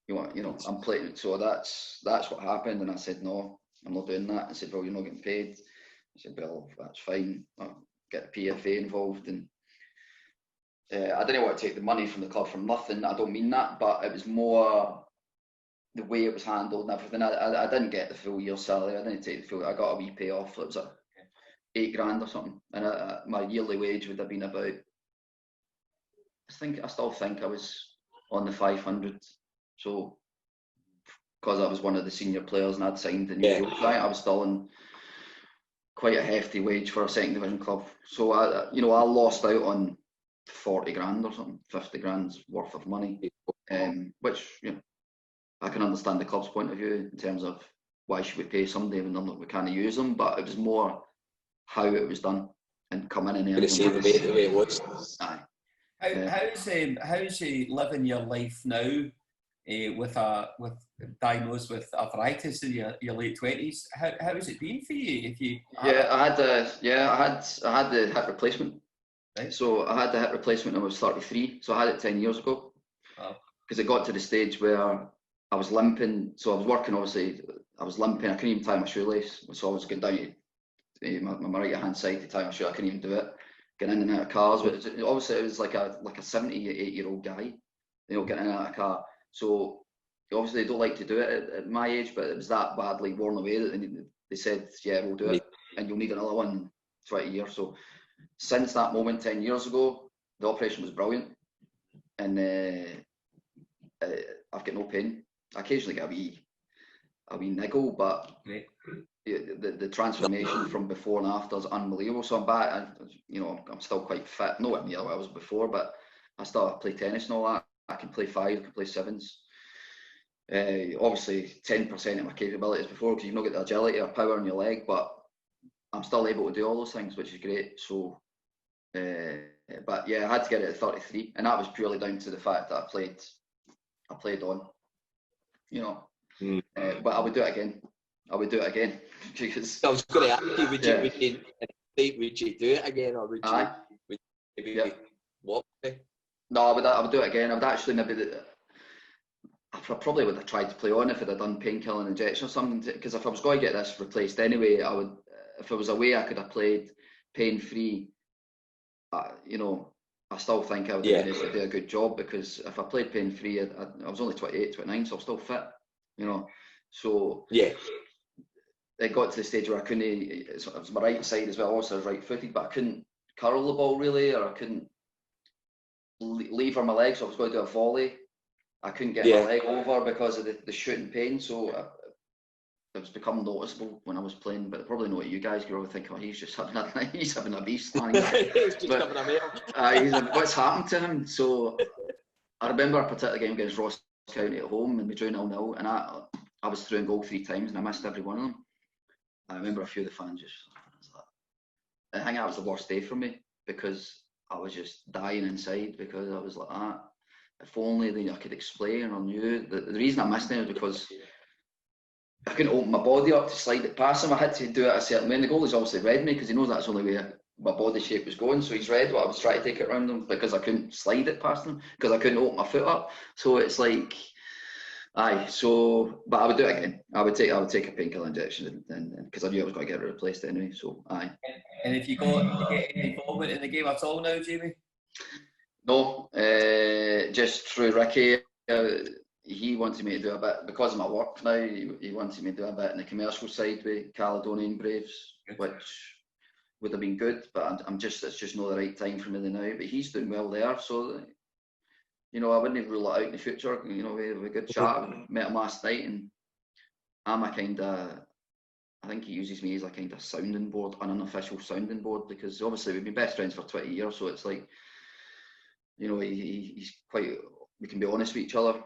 You know, I'm playing. So that's what happened. And I said, no, I'm not doing that. I said, well, you're not getting paid. I said, well, that's fine. I'll get the PFA involved. And I didn't want to take the money from the club for nothing. I don't mean that, but it was more the way it was handled and everything. I didn't get the full year's salary. I didn't take the full. I got a wee payoff. It was like $8,000 or something. And my yearly wage would have been about, I still think I was on the 500. So, because I was one of the senior players and I'd signed the new contract, I was still on quite a hefty wage for a second division club. So I lost out on 40 grand or something, 50 grand's worth of money, which, you know, I can understand the club's point of view in terms of why should we pay somebody when we can't use them, but it was more how it was done and coming in and the way it was. Aye. How's living your life now? With diagnosed with arthritis in your late 20s, how has it been for you? I had the hip replacement. Right. So I had the hip replacement when I was 33. So I had it 10 years ago. Because it got to the stage where I was limping. So I was working, obviously. I was limping. I couldn't even tie my shoelace. So I was going down to my right hand side to tie my shoe. I couldn't even do it. getting in and out of cars. But obviously, it was like a 78-year-old guy, getting in and out of a car. So obviously, they don't like to do it at my age, but it was that badly worn away that they said, yeah, we'll do it, and you'll need another one in 20 years. So since that moment 10 years ago, the operation was brilliant, and I've got no pain. I occasionally get a wee niggle, but the transformation from before and after is unbelievable. So I'm back. I'm still quite fit. Nowhere near where I was before, but I still play tennis and all that. I can play fives, I can play sevens. Obviously, 10% of my capabilities before, because you've not got the agility or power in your leg, but I'm still able to do all those things, which is great. So, but yeah, I had to get it at 33, and that was purely down to the fact that I played on, but I would do it again. Because I was going to ask you, would you do it again, or would you maybe walk away? No, I would do it again. I would actually I probably would have tried to play on if I'd have done painkilling injection or something, because if I was going to get this replaced anyway, I would, if it was a way I could have played pain-free, I still think I would have been able to do a good job, because if I played pain-free, I was only 28, 29, so I was still fit, so it got to the stage where I couldn't, it was my right side as well, also I was right-footed, but I couldn't curl the ball really, or I couldn't lever my legs, so I was going to do a volley. I couldn't get my leg over because of the shooting pain, so it was become noticeable when I was playing. But probably know what you guys go think, oh, he's just having a beast. He's just having a meal. What's happened to him? So I remember a particular game against Ross County at home, and we drew 0-0, and I was through in goal 3 times, and I missed every one of them. I remember a few of the fans just, I think that was the worst day for me, because I was just dying inside, because I was like that. If only I could explain or knew. The reason I missed it was because I couldn't open my body up to slide it past him. I had to do it a certain way. And the goalie's obviously read me, because he knows that's the only way my body shape was going. So he's read what I was trying to take it around him, because I couldn't slide it past him, because I couldn't open my foot up. So it's like, but I would do it again. I would take a painkiller injection, and because I knew I was going to get it replaced anyway. So And if you get any involvement in the game at all now, Jamie? No, just through Ricky. He wanted me to do a bit, because of my work now, he wanted me to do a bit in the commercial side with Caledonian Braves, which would have been good, but it's just not the right time for me now. But he's doing well there, so I wouldn't rule it out in the future. We have a good chat. Met him last night, and I'm I think he uses me as a kind of sounding board, an unofficial sounding board, because obviously we've been best friends for 20 years, so it's like, he's quite, we can be honest with each other.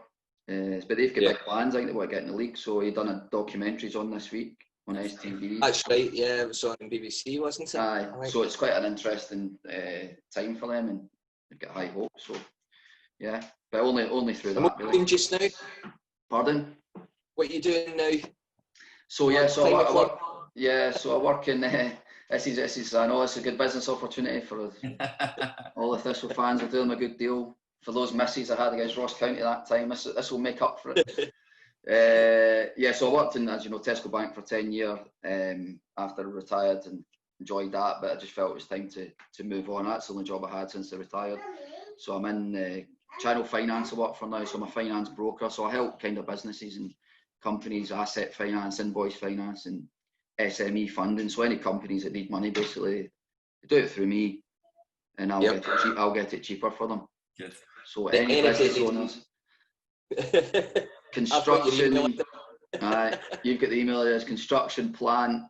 But they've got big plans, I think they want to get in the league, so he done a documentaries on this week on STV. That's right, yeah, it was on BBC, wasn't it? Aye, so it's quite an interesting time for them, and they've got high hopes, so yeah, but only through that. What are you doing just now? Pardon? What are you doing now? So yeah, so I work in. This is. I know it's a good business opportunity for all the Thistle fans. Are doing a good deal. For those misses I had against Ross County that time, this will make up for it. So I worked in, as you know, Tesco Bank for 10 years after I retired, and enjoyed that. But I just felt it was time to move on. That's the only job I had since I retired. So I'm in Channel Finance I work for now. So I'm a finance broker. So I help kind of businesses and companies, asset finance, invoice finance, and SME funding. So any companies that need money, basically, they do it through me, and I'll get it cheaper for them. Good. So any business owners, construction, you've got the email address, construction, plant,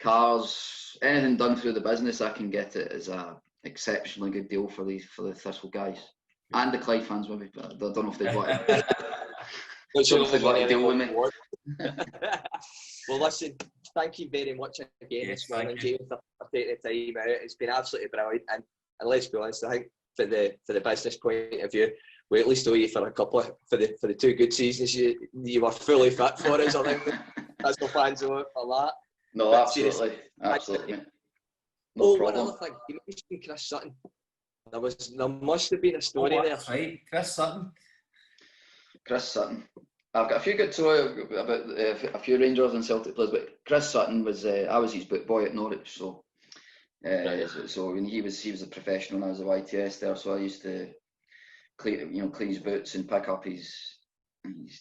cars, anything done through the business, I can get it as a exceptionally good deal for the Thistle guys. And the Clyde fans, maybe, but I don't know if they'd want to deal with me. Well, listen, thank you very much again this morning, James, for taking the time out. It's been absolutely brilliant, and let's be honest, I think for the business point of view, we at least owe you for the 2 good seasons you were fully fit for us. I think that's the fans owe it for that. No, but absolutely. No problem. Another thing, you mentioned Chris Sutton. There must have been a story there. That's right, Chris Sutton. I've got a few good stories about a few Rangers and Celtic players, but Chris Sutton was, I was his boot boy at Norwich, so So when he was a professional and I was a YTS there, so I used to clean his boots and pick up his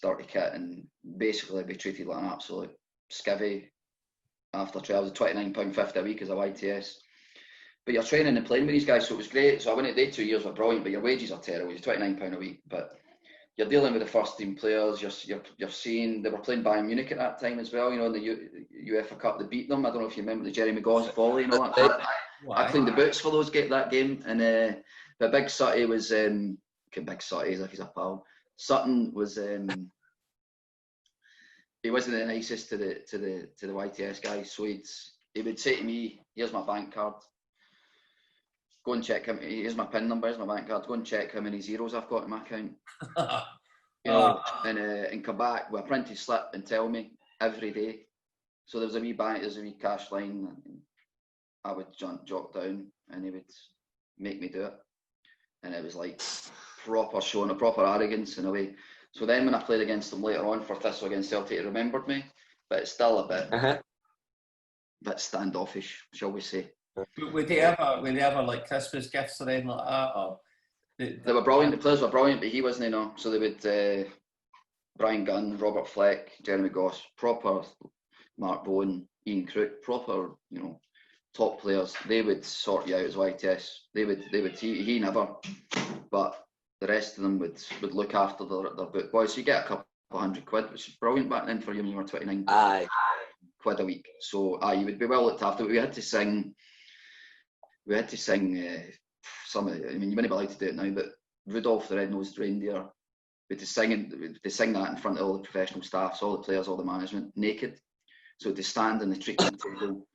dirty kit and basically be treated like an absolute skivvy after training. I was £29.50 a week as a YTS. But you're training and playing with these guys, so it was great. So I went, they 2 years were brilliant, but your wages are terrible. It's £29 a week, but you're dealing with the first team players. You're seeing they were playing Bayern Munich at that time as well. You know, in the UEFA Cup, they beat them. I don't know if you remember the Jeremy Goss volley and all that. I cleaned the boots for that game, and but Big Sutty was Big Sutty as if he's a pal. Sutton was he wasn't the nicest to the YTS guys. So he would say to me, "Here's my bank card. Go and check him. Here's my PIN number. Here's my bank card. Go and check how many zeros I've got in my account." You know, and come back with a printed slip and tell me every day. So there's a wee cash line. And I would jot down, and he would make me do it. And it was like proper showing a proper arrogance in a way. So then when I played against them later on for Thistle against Celtic, he remembered me, but it's still a bit standoffish, shall we say. Would they ever like Christmas gifts or anything like that? Or they were brilliant. The players were brilliant, but he wasn't, you know. So they would Brian Gunn, Robert Fleck, Jeremy Goss, proper Mark Bowen, Ian Crook, proper, you know, top players. They would sort you out as YTS. They would. He never, but the rest of them would look after their book boys. So you get a couple £100, which is brilliant back then for you when you were 29 quid a week. So you would be well looked after. We had to sing some of, I mean, you wouldn't be allowed to do it now, but Rudolph the Red-Nosed Reindeer, we had to sing that in front of all the professional staff, all the players, all the management, naked. So to stand in the treatment table,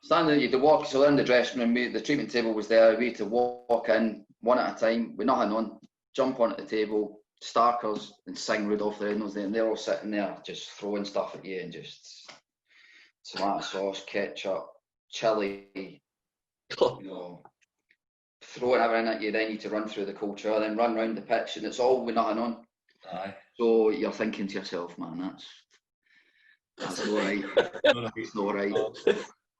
you had to walk, so in the dressing room, the treatment table was there, we had to walk in one at a time, with nothing on, jump onto the table, starkers, and sing Rudolph the Red-Nosed Reindeer, and they're all sitting there just throwing stuff at you, and just tomato sauce, ketchup, chilli, you know, throwing everything at you. Then you need to run through the culture, then run round the pitch, and it's all with nothing on. Aye. So you're thinking to yourself, man, that's not right. It's not right.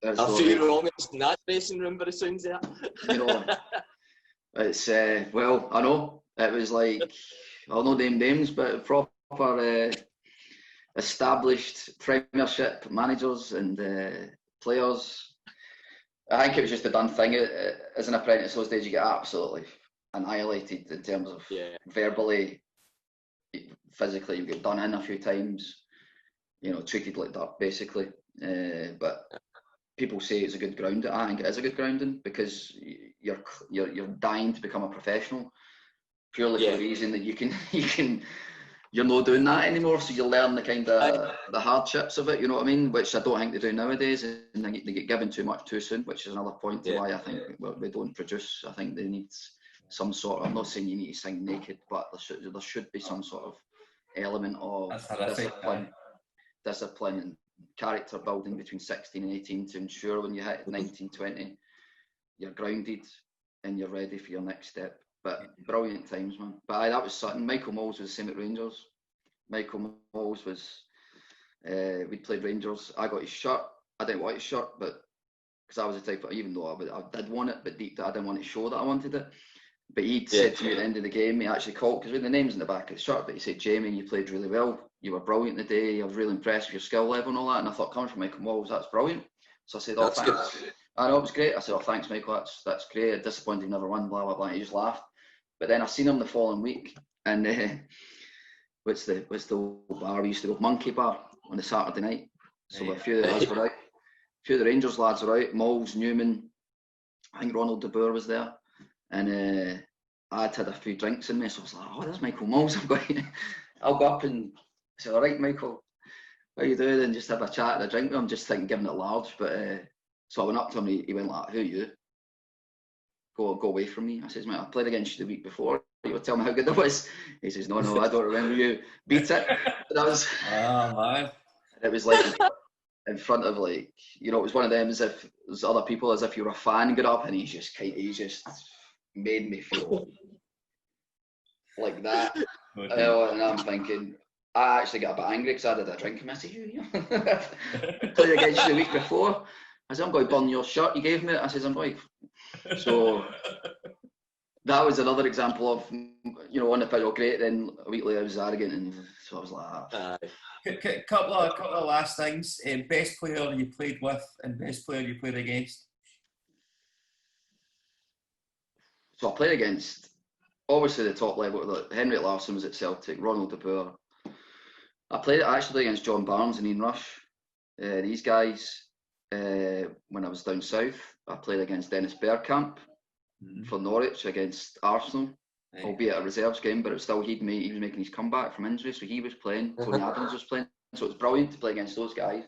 I feel wrong in that dressing room, but it sounds that. You know, it's well, I know it was like, I'll not name names, but proper established Premiership managers and players. I think it was just a done thing. As an apprentice those days, you get absolutely annihilated in terms of verbally, physically. You get done in a few times, you know, treated like that basically. But people say it's a good grounding. I think it is a good grounding because you're dying to become a professional purely for the reason that you can. You're not doing that anymore, so you learn the kind of the hardships of it, you know what I mean? Which I don't think they do nowadays, and they get given too much too soon, which is another point to why I think we don't produce. I think they need some sort of, I'm not saying you need to sing naked, but there should be some sort of element of discipline and character building between 16 and 18 to ensure when you hit 19, 20, you're grounded and you're ready for your next step. But brilliant times, man. But that was Sutton. Michael Moles was the same at Rangers. Michael Moles was, we played Rangers. I got his shirt. I didn't want his shirt, but because I was the type of, even though I did want it, but deep down I didn't want to show that I wanted it. But he said to me at the end of the game, he actually called, because we had the names in the back of the shirt, but he said, "Jamie, you played really well. You were brilliant today. I was really impressed with your skill level and all that." And I thought, coming from Michael Moles, that's brilliant. So I said, "Oh, thanks." Good. I know, it was great. I said, "Oh, thanks, Michael. That's great. Disappointed never won, blah, blah, blah." He just laughed. But then I seen him the following week, and what's the old bar we used to go? Monkey Bar on the Saturday night. So a few of the lads were out. A few of the Rangers lads were out. Moles, Newman, I think Ronald De Boer was there, and I'd had a few drinks in me, so I was like, "Oh, there's Michael Moles. I'll go up and say, 'All right, Michael, how you doing?' and just have a chat and a drink with him, just thinking, giving it large." But so I went up to him, he went like, "Who are you? Go away from me." I says, "Mate, I played against you the week before. You were telling me how good I was." He says, no, I don't remember you. Beat it." That was, man. It was like in front of, like, you know, it was one of them as if there's other people, as if you were a fan, got up, and he just made me feel like that. And I'm thinking, I actually got a bit angry because I did a drink, and I said, "You played against you the week before." I said, I'm going to burn your shirt you gave me. I says, I'm going. So that was another example of, you know, on the pitch, great. Then a week later I was arrogant, and so I was like, couple of last things. Best player you played with and best player you played against. So I played against, obviously, the top level. Henrik Larsson was at Celtic, Ronald de Boer. I played actually against John Barnes and Ian Rush. These guys, when I was down south, I played against Dennis Bergkamp for Norwich against Arsenal, albeit a reserves game, but it was still he was making his comeback from injury, so he was playing. Tony Adams was playing, so it was brilliant to play against those guys.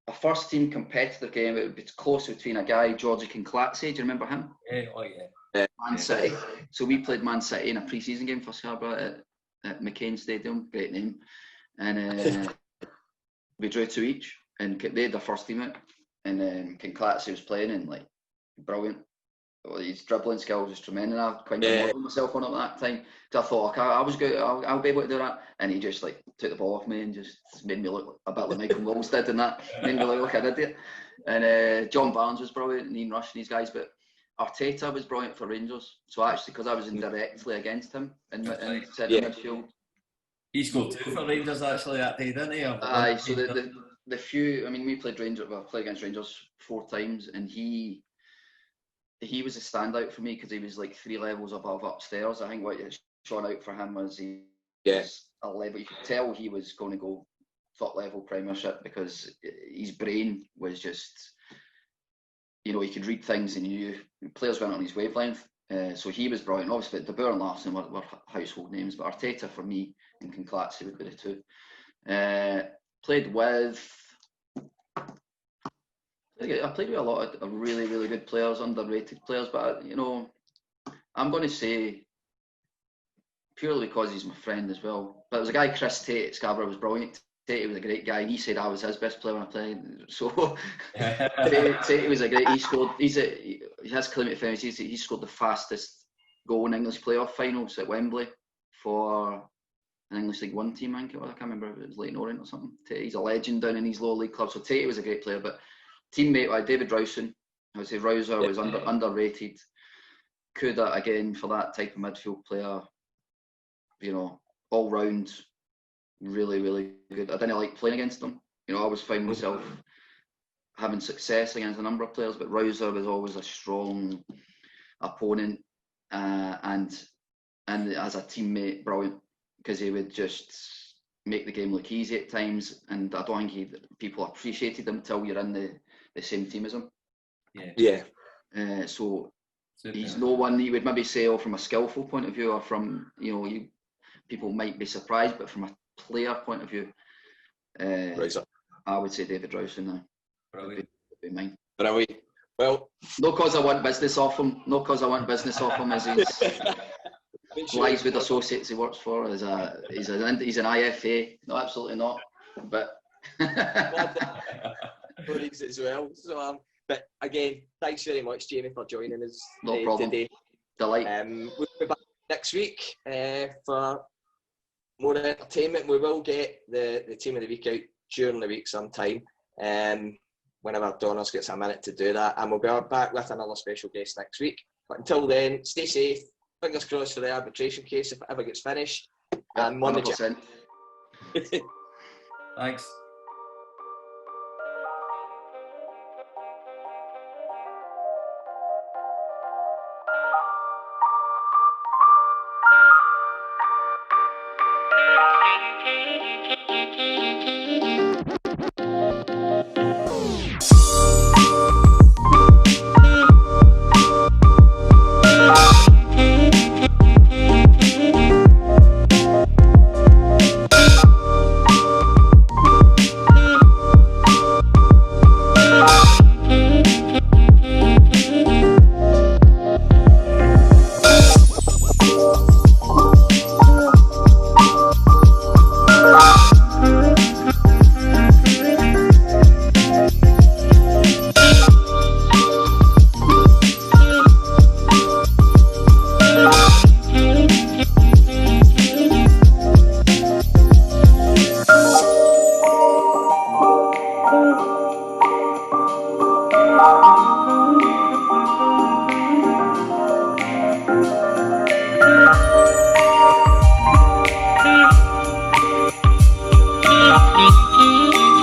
A first team competitive game, it would be close between a guy, Georgie Kinklatze, do you remember him? Man City. So we played Man City in a pre-season game for Scarborough at McCain Stadium, great name, and we drew 2 each, and they had their first team out, and Kinklatze was playing, and like, brilliant. Well, his dribbling skills was tremendous. I kind of modeled myself on it at that time. So I thought, okay, I was good. I'll be able to do that. And he just like took the ball off me and just made me look a bit like Michael Wills did, and that made me look like an idiot. And John Barnes was brilliant, and Ian Rush and these guys. But Arteta was brilliant for Rangers. So actually, because I was indirectly against him in centre midfield, he scored 2 for Rangers actually that day, didn't he? Aye. So the few, I mean, we played Rangers. Well, I played against Rangers 4 times, and he was a standout for me because he was like 3 levels above upstairs. I think what shone out for him was he was a level. You could tell he was going to go top level Premiership because his brain was just, you know, he could read things and he knew players went on his wavelength. So he was brilliant. Obviously, De Boer and Larsson were household names, but Arteta for me and Kinklatze would be the 2. Played with. I played with a lot of really, really good players, underrated players, but, you know, I'm going to say, purely because he's my friend as well, but there was a guy, Chris Tate at Scarborough, was brilliant. Tate was a great guy. He said I was his best player when I played. So Tate was a great. He scored. He has claim to fame. He scored the fastest goal in English playoff finals at Wembley for an English League One team. I think it was. I can't remember if it was Leyton Orient or something. He's a legend down in these lower league clubs. So Tate was a great player, but teammate like David Rowson, I would say Rouser was underrated. Kuda again for that type of midfield player. You know, all round. Really, really good. I didn't like playing against them. You know, I always found myself having success against a number of players, but Rouser was always a strong opponent, and as a teammate, brilliant, because he would just make the game look easy at times, and I don't think people appreciated him until you're in the same team as him. So he's no one you would maybe say, from a skillful point of view, or from, you know, people might be surprised, but from a player point of view, I would say David Rowson now. Would be mine. Well, not because I want business off him. As he's lies with associates he works for. He's an IFA. No, absolutely not. But as well. So, but again, thanks very much, Jamie, for joining us. No problem. Today. Delight. We'll be back next week for more entertainment. We will get the team of the week out during the week sometime, whenever Donners gets a minute to do that, and we'll be back with another special guest next week. But until then, stay safe. Fingers crossed for the arbitration case if it ever gets finished. And 100%. Thanks. Bye.